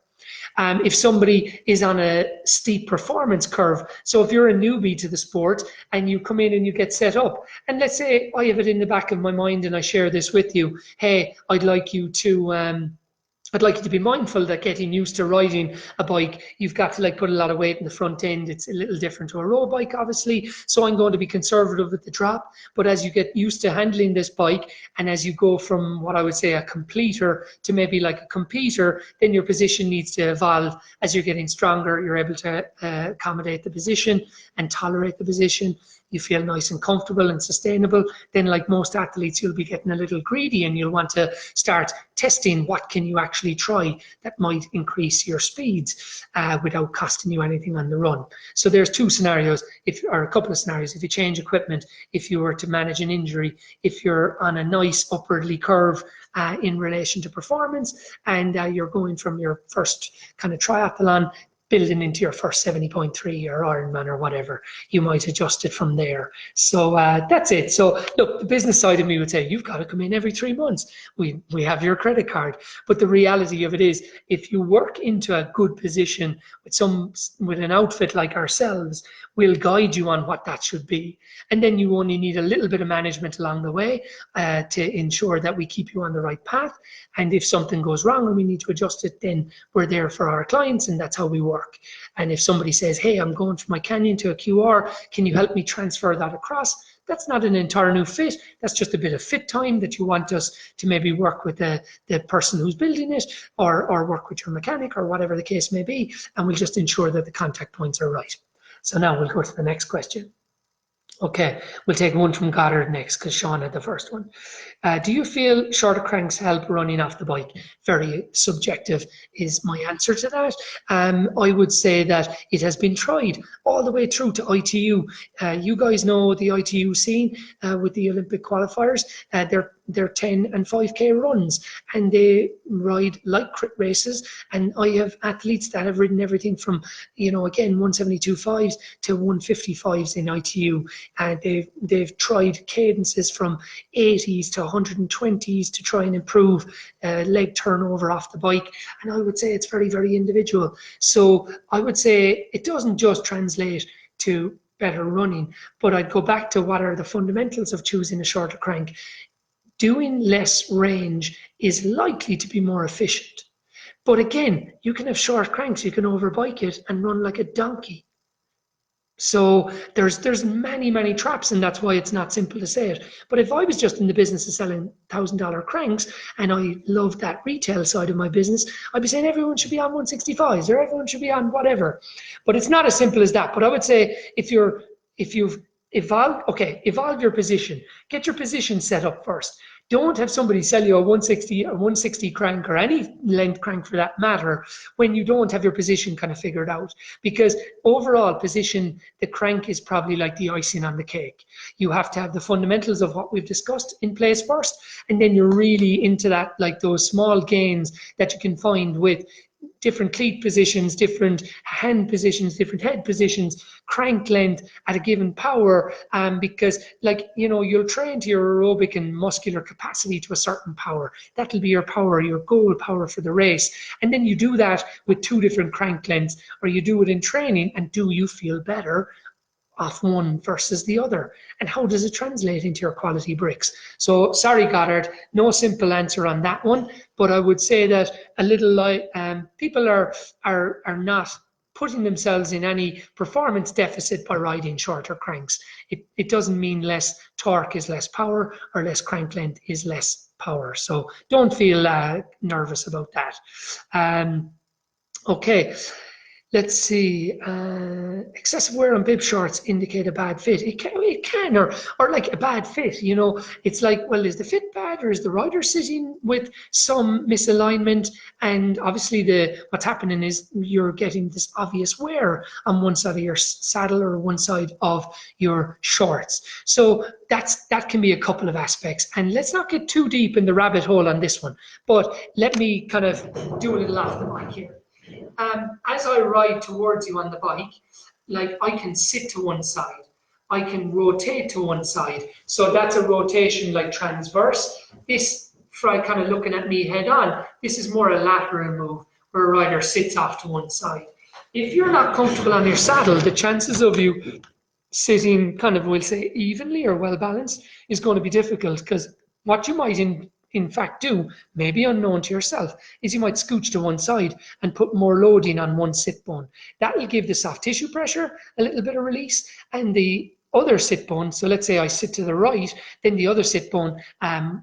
If somebody is on a steep performance curve, so if you're a newbie to the sport and you come in and you get set up, and let's say I have it in the back of my mind and I share this with you, hey, I'd like you to be mindful that getting used to riding a bike, you've got to put a lot of weight in the front end. It's a little different to a road bike, obviously. So I'm going to be conservative with the drop. But as you get used to handling this bike, and as you go from what I would say a completer to maybe like a competitor, then your position needs to evolve. As you're getting stronger, you're able to accommodate the position and tolerate the position. You feel nice and comfortable and sustainable. Then, like most athletes, you'll be getting a little greedy, and you'll want to start testing what can you actually try that might increase your speeds without costing you anything on the run. So there's two scenarios, or a couple of scenarios. If you change equipment, if you were to manage an injury, if you're on a nice upwardly curve in relation to performance, and you're going from your first kind of triathlon building into your first 70.3 or Ironman or whatever, you might adjust it from there. So that's it. So look, the business side of me would say, you've got to come in every 3 months. We have your credit card. But the reality of it is, if you work into a good position with an outfit like ourselves, we'll guide you on what that should be. And then you only need a little bit of management along the way to ensure that we keep you on the right path. And if something goes wrong and we need to adjust it, then we're there for our clients, and that's how we work. And if somebody says, hey, I'm going from my Canyon to a QR, can you help me transfer that across? That's not an entire new fit. That's just a bit of fit time that you want us to maybe work with the person who's building it, or work with your mechanic, or whatever the case may be. And we'll just ensure that the contact points are right. So now we'll go to the next question. Okay, we'll take one from Goddard next, because Sean had the first one. Do you feel shorter cranks help running off the bike? Very subjective is my answer to that. I would say that it has been tried all the way through to ITU. You guys know the ITU scene with the Olympic qualifiers. They're 10 and 5K runs, and they ride like crit races. And I have athletes that have ridden everything from, again, 172.5s to 155s in ITU. And they've tried cadences from 80s to 120s to try and improve leg turnover off the bike. And I would say it's very, very individual. So I would say it doesn't just translate to better running, but I'd go back to what are the fundamentals of choosing a shorter crank. Doing less range is likely to be more efficient. But again, you can have short cranks, you can overbike it and run like a donkey. So there's many, many traps, and that's why it's not simple to say it. But if I was just in the business of selling $1,000 cranks, and I love that retail side of my business, I'd be saying everyone should be on 165s, or everyone should be on whatever. But it's not as simple as that. But I would say if you've evolve your position, get your position set up first. Don't have somebody sell you a 160 or 160 crank, or any length crank for that matter, when you don't have your position kind of figured out. Because overall position, the crank is probably like the icing on the cake. You have to have the fundamentals of what we've discussed in place first, and then you're really into that, like those small gains that you can find with different cleat positions, different hand positions, different head positions, crank length at a given power, because you'll train to your aerobic and muscular capacity to a certain power. That'll be your power, your goal power for the race. And then you do that with 2 different crank lengths, or you do it in training, and do you feel better off one versus the other? And how does it translate into your quality bricks? So sorry, Goddard, no simple answer on that one, but I would say that a little like people are not putting themselves in any performance deficit by riding shorter cranks. It doesn't mean less torque is less power or less crank length is less power. So don't feel nervous about that. Okay. Let's see. Excessive wear on bib shorts indicate a bad fit. It can, or like a bad fit. You know, it's like, well, is the fit bad, or is the rider sitting with some misalignment? And obviously, what's happening is you're getting this obvious wear on one side of your saddle or one side of your shorts. So that can be a couple of aspects. And let's not get too deep in the rabbit hole on this one. But let me kind of do a little off the mic here. As I ride towards you on the bike, like I can sit to one side, I can rotate to one side. So that's a rotation like transverse. This, for kind of looking at me head on, this is more a lateral move where a rider sits off to one side. If you're not comfortable on your saddle, the chances of you sitting kind of, we'll say, evenly or well balanced is going to be difficult, because what you might in fact do, maybe unknown to yourself, is you might scooch to one side and put more loading on one sit bone. That will give the soft tissue pressure a little bit of release, and the other sit bone, so let's say I sit to the right, then the other sit bone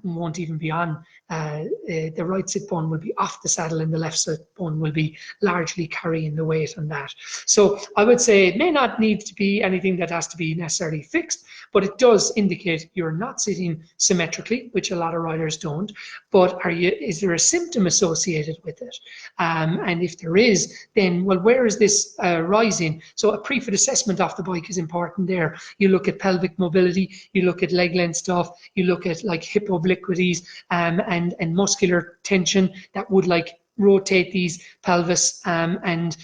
won't even be on. The right sit bone will be off the saddle and the left sit bone will be largely carrying the weight on that. So I would say it may not need to be anything that has to be necessarily fixed, but it does indicate you're not sitting symmetrically, which a lot of riders don't. But is there a symptom associated with it? And if there is, then, well, where is this rising? So a Prefet assessment off the bike is important there. You look at pelvic mobility, you look at leg length stuff, you look at like hip obliquities and muscular tension that would like rotate these pelvis and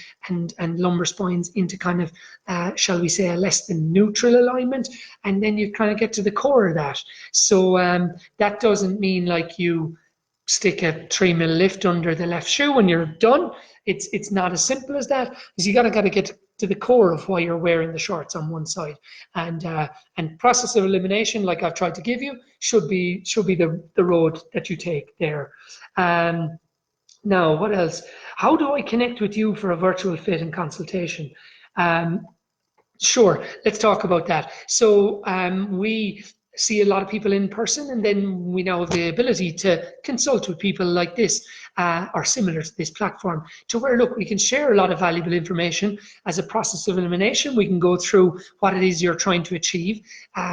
lumbar spines into kind of, shall we say, a less than neutral alignment. And then you kind of get to the core of that. So that doesn't mean like you stick a 3mm lift under the left shoe and you're done. It's not as simple as that, because you gotta get to the core of why you're wearing the shorts on one side. And process of elimination, like I've tried to give you, should be the road that you take there. Now, what else? How do I connect with you for a virtual fit and consultation? Sure, let's talk about that. So we see a lot of people in person, and then we now have the ability to consult with people like this, or similar to this platform, to where, look, we can share a lot of valuable information as a process of elimination. We can go through what it is you're trying to achieve.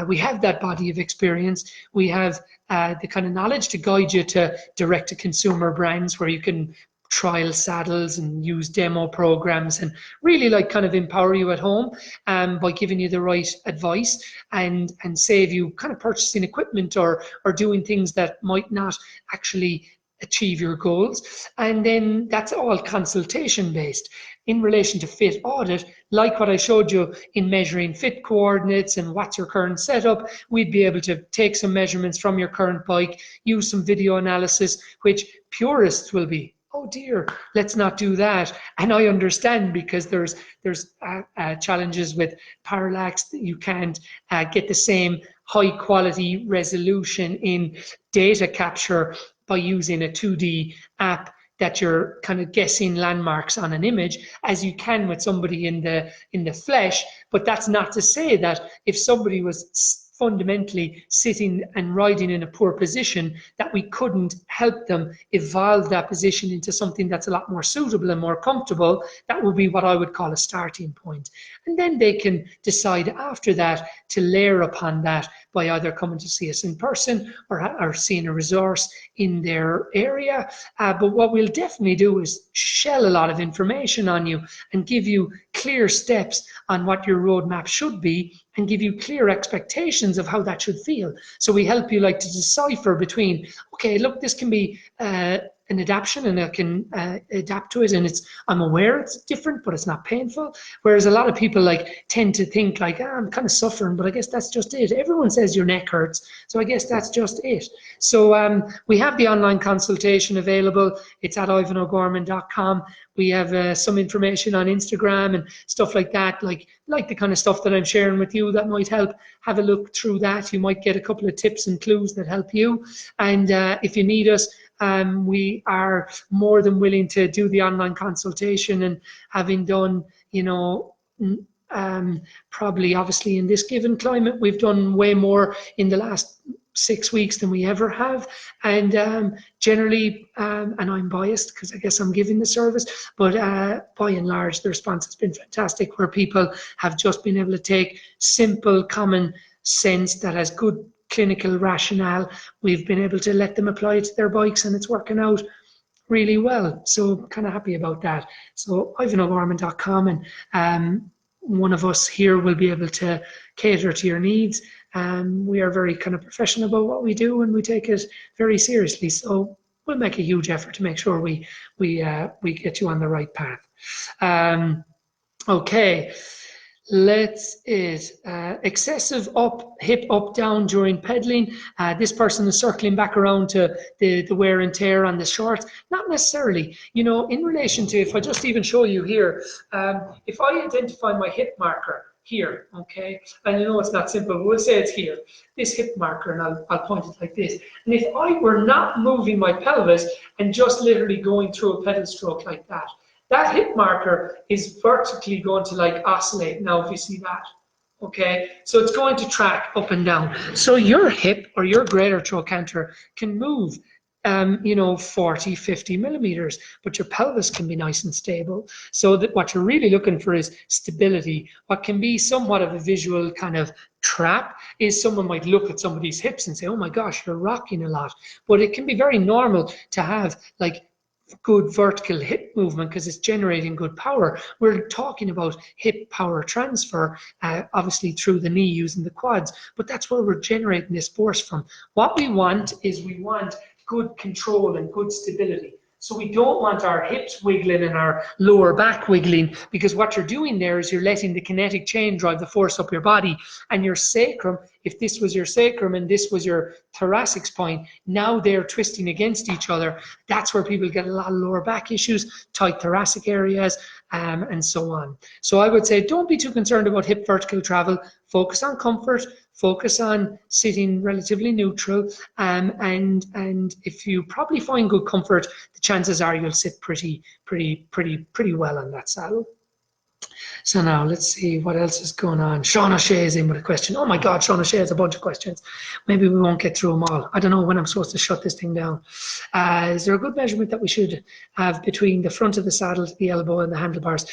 We have that body of experience. We have the kind of knowledge to guide you to direct-to-consumer brands where you can trial saddles and use demo programs and really like kind of empower you at home by giving you the right advice and save you kind of purchasing equipment or doing things that might not actually achieve your goals. And then that's all consultation based. In relation to fit audit, like what I showed you in measuring fit coordinates and what's your current setup, we'd be able to take some measurements from your current bike, use some video analysis, which purists will be, oh dear, let's not do that. And I understand, because there's challenges with parallax, that you can't get the same high quality resolution in data capture by using a 2D app that you're kind of guessing landmarks on an image as you can with somebody in the flesh. But that's not to say that if somebody was fundamentally sitting and riding in a poor position, that we couldn't help them evolve that position into something that's a lot more suitable and more comfortable. That would be what I would call a starting point. And then they can decide after that to layer upon that by either coming to see us in person or seeing a resource in their area. But what we'll definitely do is shell a lot of information on you and give you clear steps on what your roadmap should be and give you clear expectations of how that should feel. So we help you like to decipher between, okay, look, this can be an adaptation, and I can adapt to it, and I'm aware it's different, but it's not painful. Whereas a lot of people like tend to think like, I'm kind of suffering, but I guess that's just it. Everyone says your neck hurts, so I guess that's just it. So we have the online consultation available. It's at ivanogorman.com. We have some information on Instagram and stuff like that, like the kind of stuff that I'm sharing with you that might help. Have a look through that. You might get a couple of tips and clues that help you. And if you need us, we are more than willing to do the online consultation. And having done, probably obviously in this given climate, we've done way more in the last 6 weeks than we ever have, and generally, and I'm biased because I guess I'm giving the service, but by and large the response has been fantastic, where people have just been able to take simple common sense that has good clinical rationale. We've been able to let them apply it to their bikes, and it's working out really well, so kind of happy about that. So ivanogorman.com, and one of us here will be able to cater to your needs. We are very kind of professional about what we do, and we take it very seriously. So we'll make a huge effort to make sure we get you on the right path. Okay, excessive hip up down during pedaling. This person is circling back around to the wear and tear on the shorts. Not necessarily, in relation to, if I just even show you here, if I identify my hip marker here, okay, and I know it's not simple, but we'll say it's here, this hip marker, and I'll point it like this. And if I were not moving my pelvis and just literally going through a pedal stroke like that, that hip marker is vertically going to like oscillate. Now, if you see that, okay, so it's going to track up and down. So your hip or your greater trochanter can move 40, 50 millimeters, but your pelvis can be nice and stable. So that what you're really looking for is stability. What can be somewhat of a visual kind of trap is someone might look at somebody's hips and say, oh my gosh, you're rocking a lot. But it can be very normal to have like good vertical hip movement because it's generating good power. We're talking about hip power transfer, obviously through the knee using the quads, but that's where we're generating this force from. What we want is good control and good stability. So we don't want our hips wiggling and our lower back wiggling, because what you're doing there is you're letting the kinetic chain drive the force up your body, and your sacrum, if this was your sacrum and this was your thoracic spine, now they're twisting against each other. That's where people get a lot of lower back issues, tight thoracic areas, and so on. So I would say don't be too concerned about hip vertical travel. Focus on comfort, focus on sitting relatively neutral, and if you probably find good comfort, the chances are you'll sit pretty well on that saddle. So now let's see what else is going on. Sean O'Shea is in with a question. Oh my God, Sean O'Shea has a bunch of questions. Maybe we won't get through them all. I don't know when I'm supposed to shut this thing down. Is there a good measurement that we should have between the front of the saddle to the elbow and the handlebars?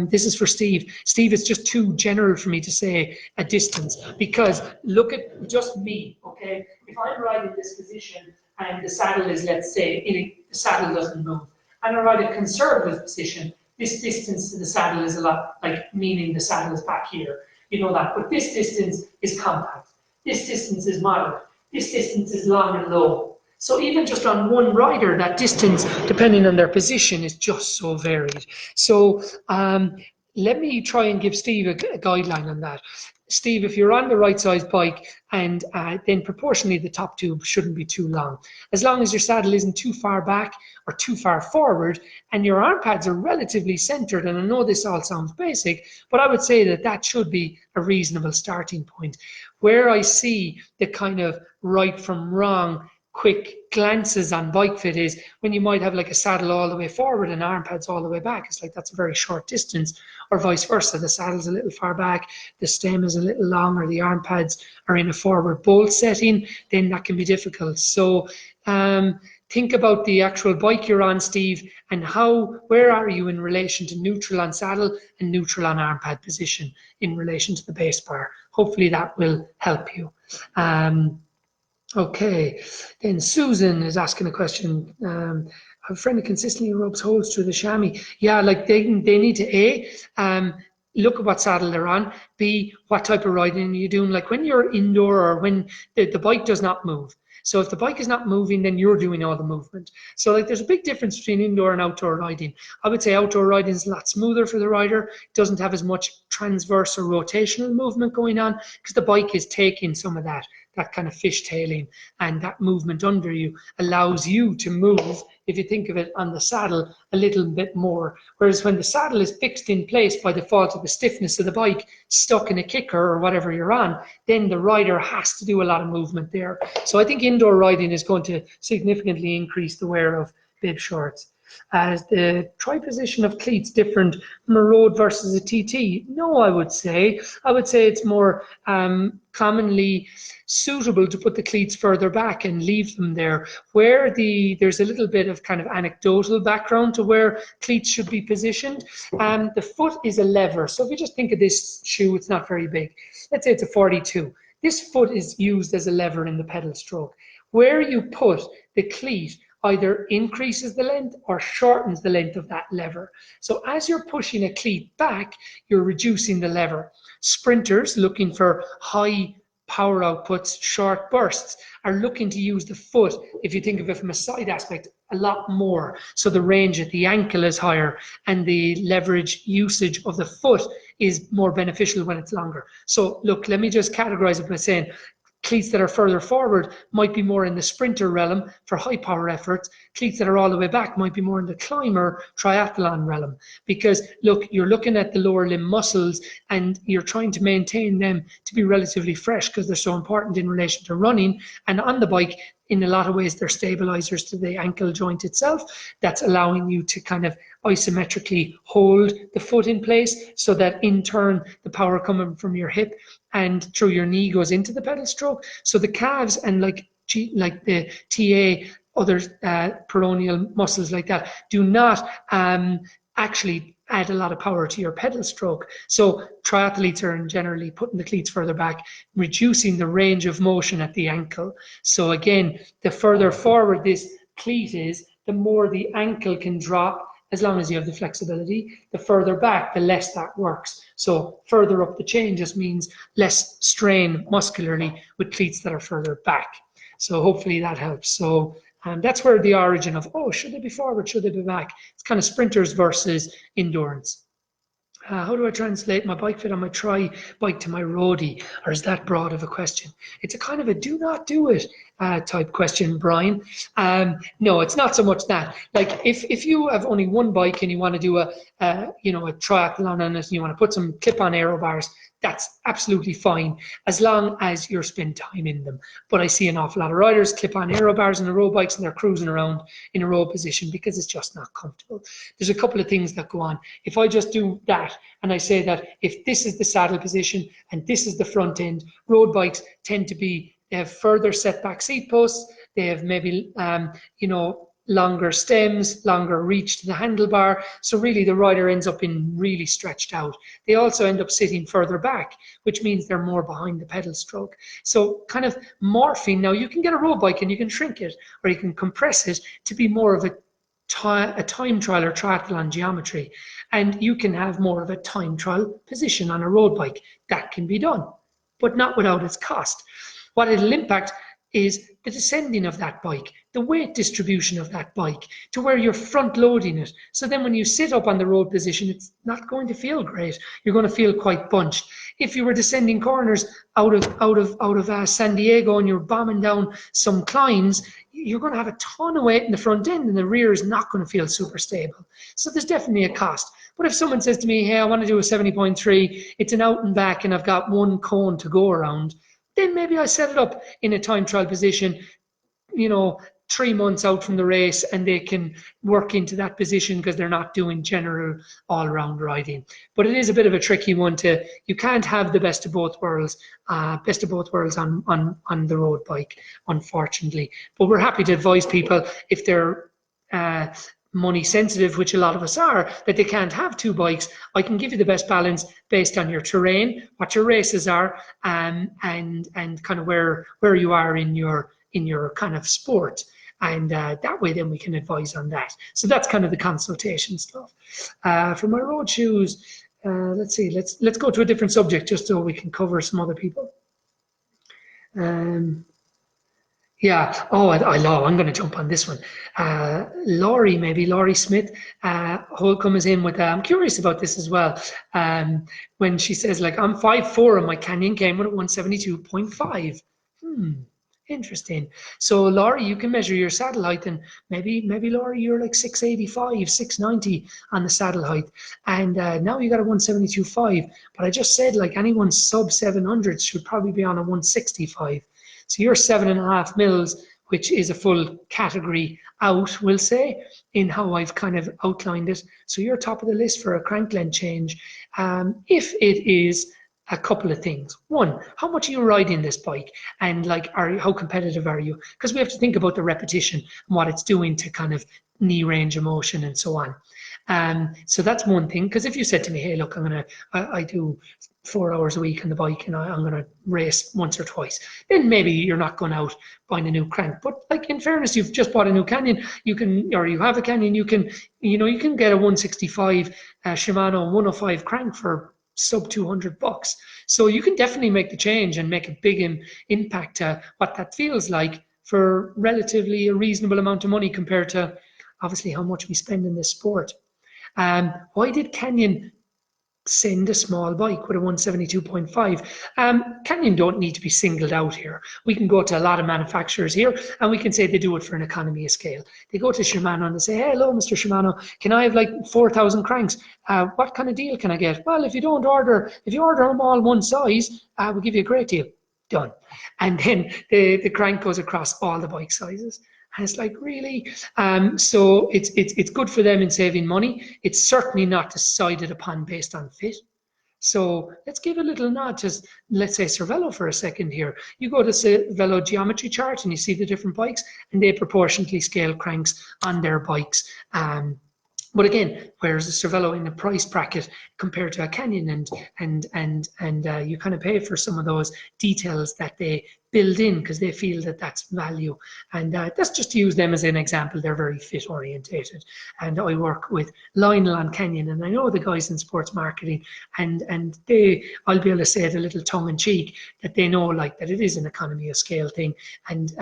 This is for Steve. Steve, it's just too general for me to say a distance, because look at just me, okay? If I'm riding this position and the saddle is, let's say, the saddle doesn't move, and I ride a conservative position, this distance to the saddle is a lot, like, meaning the saddle is back here. You know that. But this distance is compact. This distance is moderate. This distance is long and low. So even just on one rider, that distance, depending on their position, is just so varied. So let me try and give Steve a guideline on that. Steve, if you're on the right size bike, and then proportionally the top tube shouldn't be too long. As long as your saddle isn't too far back or too far forward, and your arm pads are relatively centered, and I know this all sounds basic, but I would say that that should be a reasonable starting point. Where I see the kind of right from wrong quick glances on bike fit is when you might have like a saddle all the way forward and arm pads all the way back. It's like that's a very short distance, or vice versa. The saddle's a little far back, the stem is a little long, or the arm pads are in a forward bolt setting, then that can be difficult. So think about the actual bike you're on, Steve, and where are you in relation to neutral on saddle and neutral on arm pad position in relation to the base bar. Hopefully that will help you. Okay, then Susan is asking a question. I have a friend who consistently rubs holes through the chamois. Yeah, like they need to A, look at what saddle they're on, B, what type of riding are you doing, like when you're indoor or when the bike does not move. So if the bike is not moving, then you're doing all the movement. So like there's a big difference between indoor and outdoor riding. I would say outdoor riding is a lot smoother for the rider. It doesn't have as much transverse or rotational movement going on because the bike is taking some of that kind of fishtailing, and that movement under you allows you to move, if you think of it on the saddle, a little bit more. Whereas when the saddle is fixed in place by default of the stiffness of the bike, stuck in a kicker or whatever you're on, then the rider has to do a lot of movement there. So I think indoor riding is going to significantly increase the wear of bib shorts. Is the tri position of cleats different from a road versus a TT? No, I would say. It's more commonly suitable to put the cleats further back and leave them there. Where there's a little bit of kind of anecdotal background to where cleats should be positioned. The foot is a lever. So if you just think of this shoe, it's not very big. Let's say it's a 42. This foot is used as a lever in the pedal stroke. Where you put the cleat either increases the length or shortens the length of that lever. So as you're pushing a cleat back, you're reducing the lever. Sprinters looking for high power outputs, short bursts, are looking to use the foot, if you think of it from a side aspect, a lot more. So the range at the ankle is higher and the leverage usage of the foot is more beneficial when it's longer. So look, let me just categorize it by saying cleats that are further forward might be more in the sprinter realm for high power efforts. Cleats that are all the way back might be more in the climber triathlon realm. Because look, you're looking at the lower limb muscles and you're trying to maintain them to be relatively fresh because they're so important in relation to running. And on the bike, in a lot of ways, they're stabilizers to the ankle joint itself. That's allowing you to kind of isometrically hold the foot in place so that in turn, the power coming from your hip and through your knee goes into the pedal stroke. So the calves and like the TA, other peroneal muscles like that, do not actually add a lot of power to your pedal stroke. So triathletes are generally putting the cleats further back, reducing the range of motion at the ankle. So again, the further forward this cleat is, the more the ankle can drop, as long as you have the flexibility. The further back, the less that works. So further up the chain just means less strain muscularly with cleats that are further back. So hopefully that helps. So that's where the origin of, oh, should they be forward, should they be back? It's kind of sprinters versus endurance. How do I translate my bike fit on my tri bike to my roadie? Or is that broad of a question? It's a kind of a do not do it type question, Brian. No, it's not so much that. Like if you have only one bike and you want to do a triathlon on it and you want to put some clip-on aero bars, that's absolutely fine as long as you're spend time in them. But I see an awful lot of riders clip on aero bars on the road bikes and they're cruising around in a road position because it's just not comfortable. There's a couple of things that go on. If I just do that and I say that if this is the saddle position and this is the front end, road bikes tend to be, they have further setback seat posts, they have maybe longer stems, longer reach to the handlebar. So really the rider ends up being really stretched out. They also end up sitting further back, which means they're more behind the pedal stroke. So kind of morphing, now you can get a road bike and you can shrink it or you can compress it to be more of a time trial or triathlon geometry. And you can have more of a time trial position on a road bike. That can be done, but not without its cost. What it'll impact is the descending of that bike, the weight distribution of that bike to where you're front loading it. So then when you sit up on the road position, it's not going to feel great. You're going to feel quite bunched. If you were descending corners out of San Diego and you're bombing down some climbs, you're going to have a ton of weight in the front end and the rear is not going to feel super stable. So there's definitely a cost. But if someone says to me, hey, I want to do a 70.3, it's an out and back and I've got one cone to go around, then maybe I set it up in a time trial position, 3 months out from the race, and they can work into that position because they're not doing general all-round riding. But it is a bit of a tricky one you can't have the best of both worlds on the road bike, unfortunately. But we're happy to advise people if they're money sensitive, which a lot of us are, that they can't have two bikes. I can give you the best balance based on your terrain, what your races are, and kind of where you are in your kind of sport. And that way then we can advise on that. So that's kind of the consultation stuff. For my road shoes, let's see, let's go to a different subject just so we can cover some other people. Yeah. Oh, I love. I'm going to jump on this one. Laurie Smith, Holcomb is in with. I'm curious about this as well. When she says like I'm 5'4" and my canyon came with a 172.5. Hmm. Interesting. So Laurie, you can measure your saddle height, and maybe Laurie, you're like 685, 690 on the saddle height, and now you got a 172.5. But I just said like anyone sub 700 should probably be on a 165. So you're 7.5 mils, which is a full category out, we'll say, in how I've kind of outlined it. So you're top of the list for a crank length change. If it is a couple of things. One, how much are you riding this bike? And like, how competitive are you? Because we have to think about the repetition and what it's doing to kind of knee range of motion and so on. So that's one thing. Because if you said to me, hey, look, I do 4 hours a week on the bike and I'm going to race once or twice, then maybe you're not going out buying a new crank. But like in fairness, you've just bought a new Canyon, you can, or you have a Canyon, you can get a 165 Shimano 105 crank for sub $200. So you can definitely make the change and make a big impact to what that feels like for relatively a reasonable amount of money compared to obviously how much we spend in this sport. Why did Canyon send a small bike with a 172.5? Canyon don't need to be singled out here. We can go to a lot of manufacturers here and we can say they do it for an economy of scale. They go to Shimano and they say, hey, hello, Mr. Shimano, can I have like 4,000 cranks? What kind of deal can I get? Well, if you order them all one size, we'll give you a great deal. Done. And then the crank goes across all the bike sizes. And it's like, really? So it's good for them in saving money. It's certainly not decided upon based on fit. So let's give a little nod to, let's say, Cervelo for a second here. You go to Cervelo geometry chart and you see the different bikes and they proportionately scale cranks on their bikes. But again, where's the Cervelo in the price bracket compared to a Canyon, and you kind of pay for some of those details that they build in because they feel that that's value. And that's just to use them as an example. They're very fit orientated, and I work with Lionel on Canyon, and I know the guys in sports marketing, and I'll be able to say it a little tongue in cheek that they know like that it is an economy of scale thing, and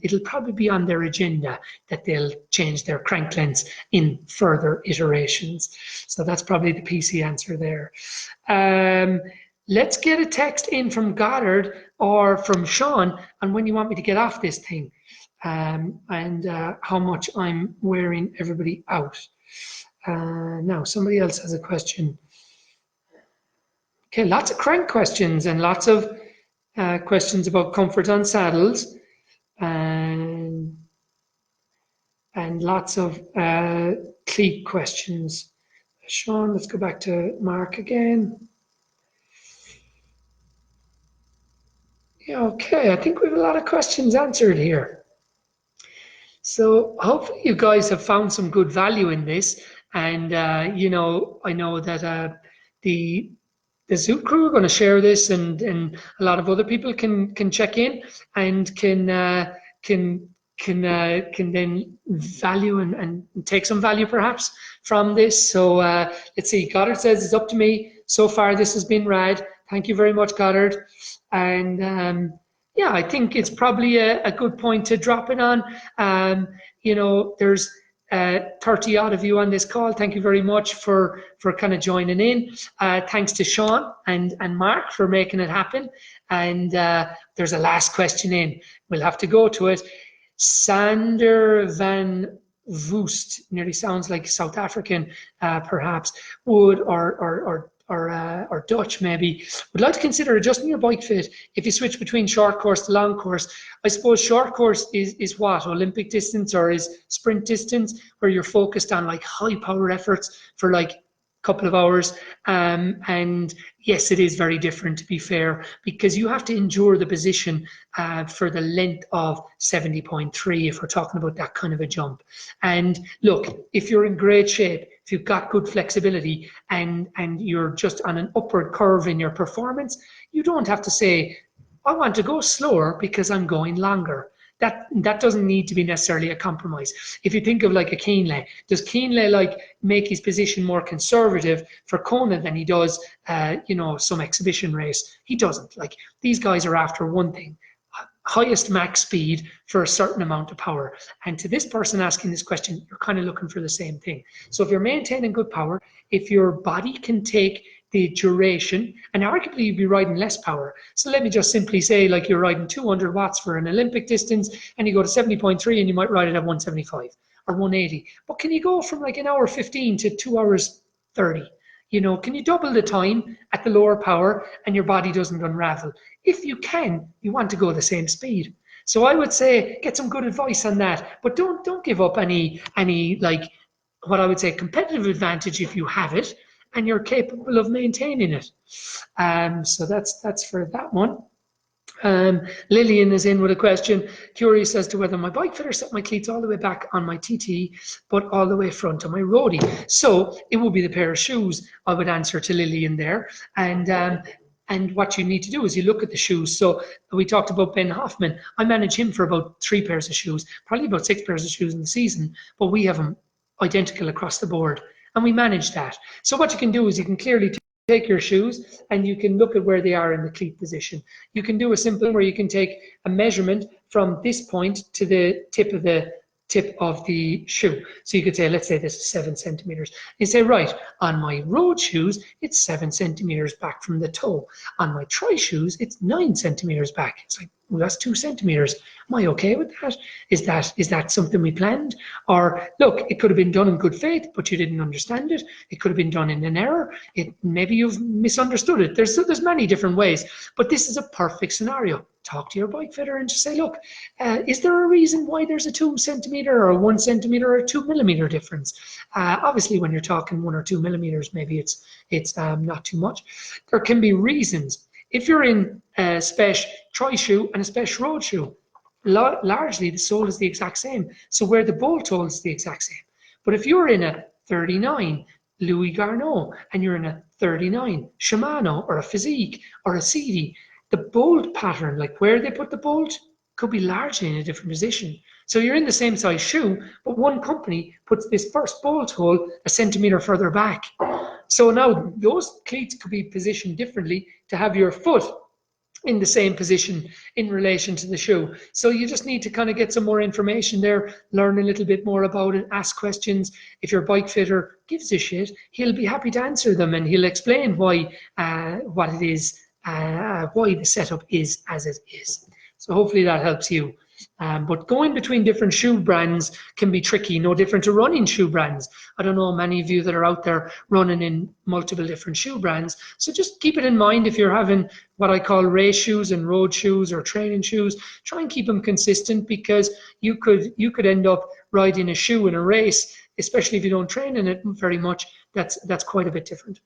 it'll probably be on their agenda that they'll change their crank lengths in further iterations. So that's probably the PC answer there. Let's get a text in from Goddard or from Sean on when you want me to get off this thing, and how much I'm wearing everybody out. Now, somebody else has a question. Okay, lots of crank questions and lots of questions about comfort on saddles. And lots of cleat questions. Sean, let's go back to Mark again. Yeah, okay, I think we have a lot of questions answered here. So hopefully you guys have found some good value in this. And, I know that the Zoot crew are going to share this, and a lot of other people can check in and can then value and take some value perhaps from this. So let's see, Goddard says it's up to me. So far this has been rad. Thank you very much, Goddard. And yeah, I think it's probably a good point to drop it on. There's 30 odd of you on this call. Thank you very much for kind of joining in. Thanks to Sean and Mark for making it happen. And there's a last question in. We'll have to go to it. Sander van Woest, nearly sounds like South African, perhaps, would or Dutch maybe, would like to consider adjusting your bike fit if you switch between short course to long course. I suppose short course is what, Olympic distance or is sprint distance, where you're focused on like high power efforts for like couple of hours, and yes, it is very different, to be fair, because you have to endure the position for the length of 70.3 if we're talking about that kind of a jump. And look, if you're in great shape, if you've got good flexibility, and you're just on an upward curve in your performance, you don't have to say, I want to go slower because I'm going longer. That doesn't need to be necessarily a compromise. If you think of like a Kienle, does Kienle like make his position more conservative for Kona than he does, some exhibition race? He doesn't. Like, these guys are after one thing: highest max speed for a certain amount of power. And to this person asking this question, you're kind of looking for the same thing. So if you're maintaining good power, if your body can take the duration, and arguably you'd be riding less power. So let me just simply say, like, you're riding 200 watts for an Olympic distance, and you go to 70.3 and you might ride it at 175 or 180. But can you go from like an hour 15 to 2 hours 30? You know, can you double the time at the lower power and your body doesn't unravel? If you can, you want to go the same speed. So I would say get some good advice on that, but don't give up any like what I would say competitive advantage if you have it and you're capable of maintaining it. So that's for that one. Lillian is in with a question, curious as to whether my bike fitter set my cleats all the way back on my TT, but all the way front on my roadie. So it will be the pair of shoes, I would answer to Lillian there. And what you need to do is you look at the shoes. So we talked about Ben Hoffman. I manage him for about 3 pairs of shoes, probably about 6 pairs of shoes in the season, but we have them identical across the board, and we manage that. So what you can do is you can clearly take your shoes and you can look at where they are in the cleat position. You can do a simple where you can take a measurement from this point to the tip of the shoe. So you could say, let's say this is 7 centimeters. You say, right, on my road shoes, it's 7 centimeters back from the toe. On my tri shoes, it's 9 centimeters back. It's like, well, that's 2 centimeters. Am I okay with that? Is that something we planned? Or look, it could have been done in good faith, but you didn't understand it. It could have been done in an error. Maybe you've misunderstood it. There's many different ways, but this is a perfect scenario. Talk to your bike fitter and just say, look, is there a reason why there's a 2 centimeter or 1 centimeter or 2 millimeter difference? Obviously, when you're talking 1 or 2 millimeters, maybe it's not too much. There can be reasons. If you're in a special tri shoe and a special road shoe, largely the sole is the exact same. So where the bolt hole is the exact same. But if you're in a 39 Louis Garneau and you're in a 39 Shimano or a Physique or a CD, the bolt pattern, like where they put the bolt, could be largely in a different position. So you're in the same size shoe, but one company puts this first bolt hole a centimeter further back. So now those cleats could be positioned differently to have your foot in the same position in relation to the shoe. So you just need to kind of get some more information there, learn a little bit more about it, ask questions. If your bike fitter gives a shit, he'll be happy to answer them, and he'll explain why what it is, why the setup is as it is. So hopefully that helps you. But going between different shoe brands can be tricky, no different to running shoe brands. I don't know many of you that are out there running in multiple different shoe brands. So just keep it in mind if you're having what I call race shoes and road shoes or training shoes. Try and keep them consistent, because you could end up riding a shoe in a race, especially if you don't train in it very much. That's quite a bit different.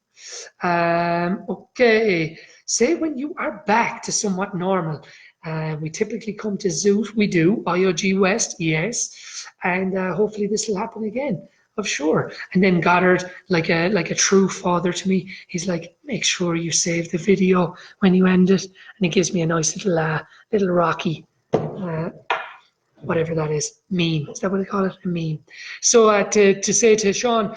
Okay, say when you are back to somewhat normal. We typically come to Zoot, we do, IOG West, yes, and hopefully this will happen again, I'm sure. And then Goddard, like a true father to me, he's like, make sure you save the video when you end it, and he gives me a nice little Rocky, whatever that is, meme. Is that what they call it? A meme. So to say to Sean,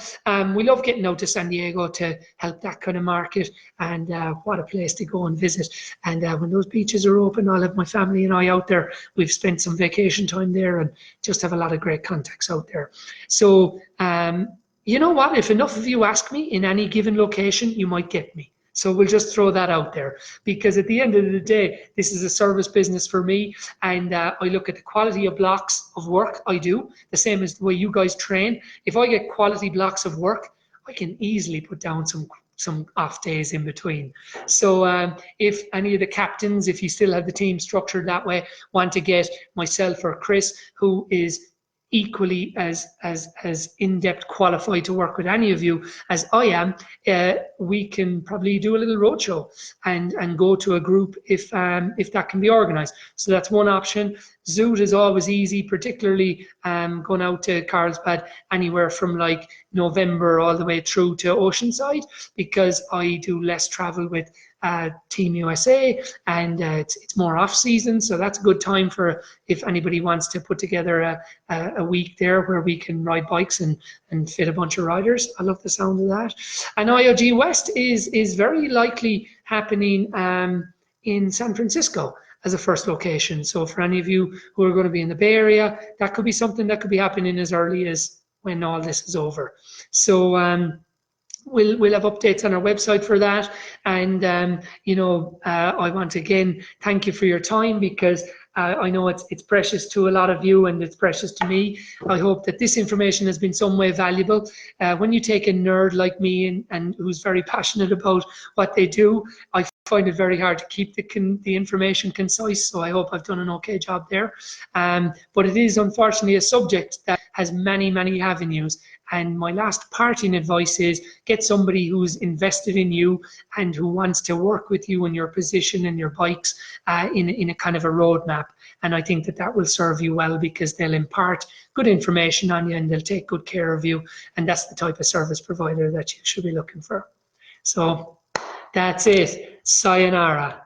we love getting out to San Diego to help that kind of market, and what a place to go and visit. And when those beaches are open, I'll have my family and I out there. We've spent some vacation time there and just have a lot of great contacts out there. So you know what? If enough of you ask me in any given location, you might get me. So we'll just throw that out there, because at the end of the day, this is a service business for me, and I look at the quality of blocks of work I do, the same as the way you guys train. If I get quality blocks of work, I can easily put down some off days in between. So if any of the captains, if you still have the team structured that way, want to get myself or Chris, who is equally as in-depth qualified to work with any of you as I am, we can probably do a little roadshow and go to a group if that can be organized. So that's one option. Zoot is always easy, particularly going out to Carlsbad, anywhere from like November all the way through to Oceanside, because I do less travel with Team USA, and it's more off season, so that's a good time for if anybody wants to put together a week there where we can ride bikes and fit a bunch of riders. I love the sound of that. And IOG West is very likely happening in San Francisco. as a first location. So for any of you who are going to be in the Bay Area, that could be something that could be happening as early as when all this is over. So we'll have updates on our website for that. And I want to again thank you for your time, because I know it's precious to a lot of you, and it's precious to me. I hope that this information has been some way valuable. When you take a nerd like me and who's very passionate about what they do, I find it very hard to keep the information concise, so I hope I've done an okay job there. But it is unfortunately a subject that has many avenues, and my last parting advice is get somebody who's invested in you and who wants to work with you in your position and your bikes in a kind of a roadmap. And I think that will serve you well, because they'll impart good information on you and they'll take good care of you, and that's the type of service provider that you should be looking for. So that's it. Sayonara.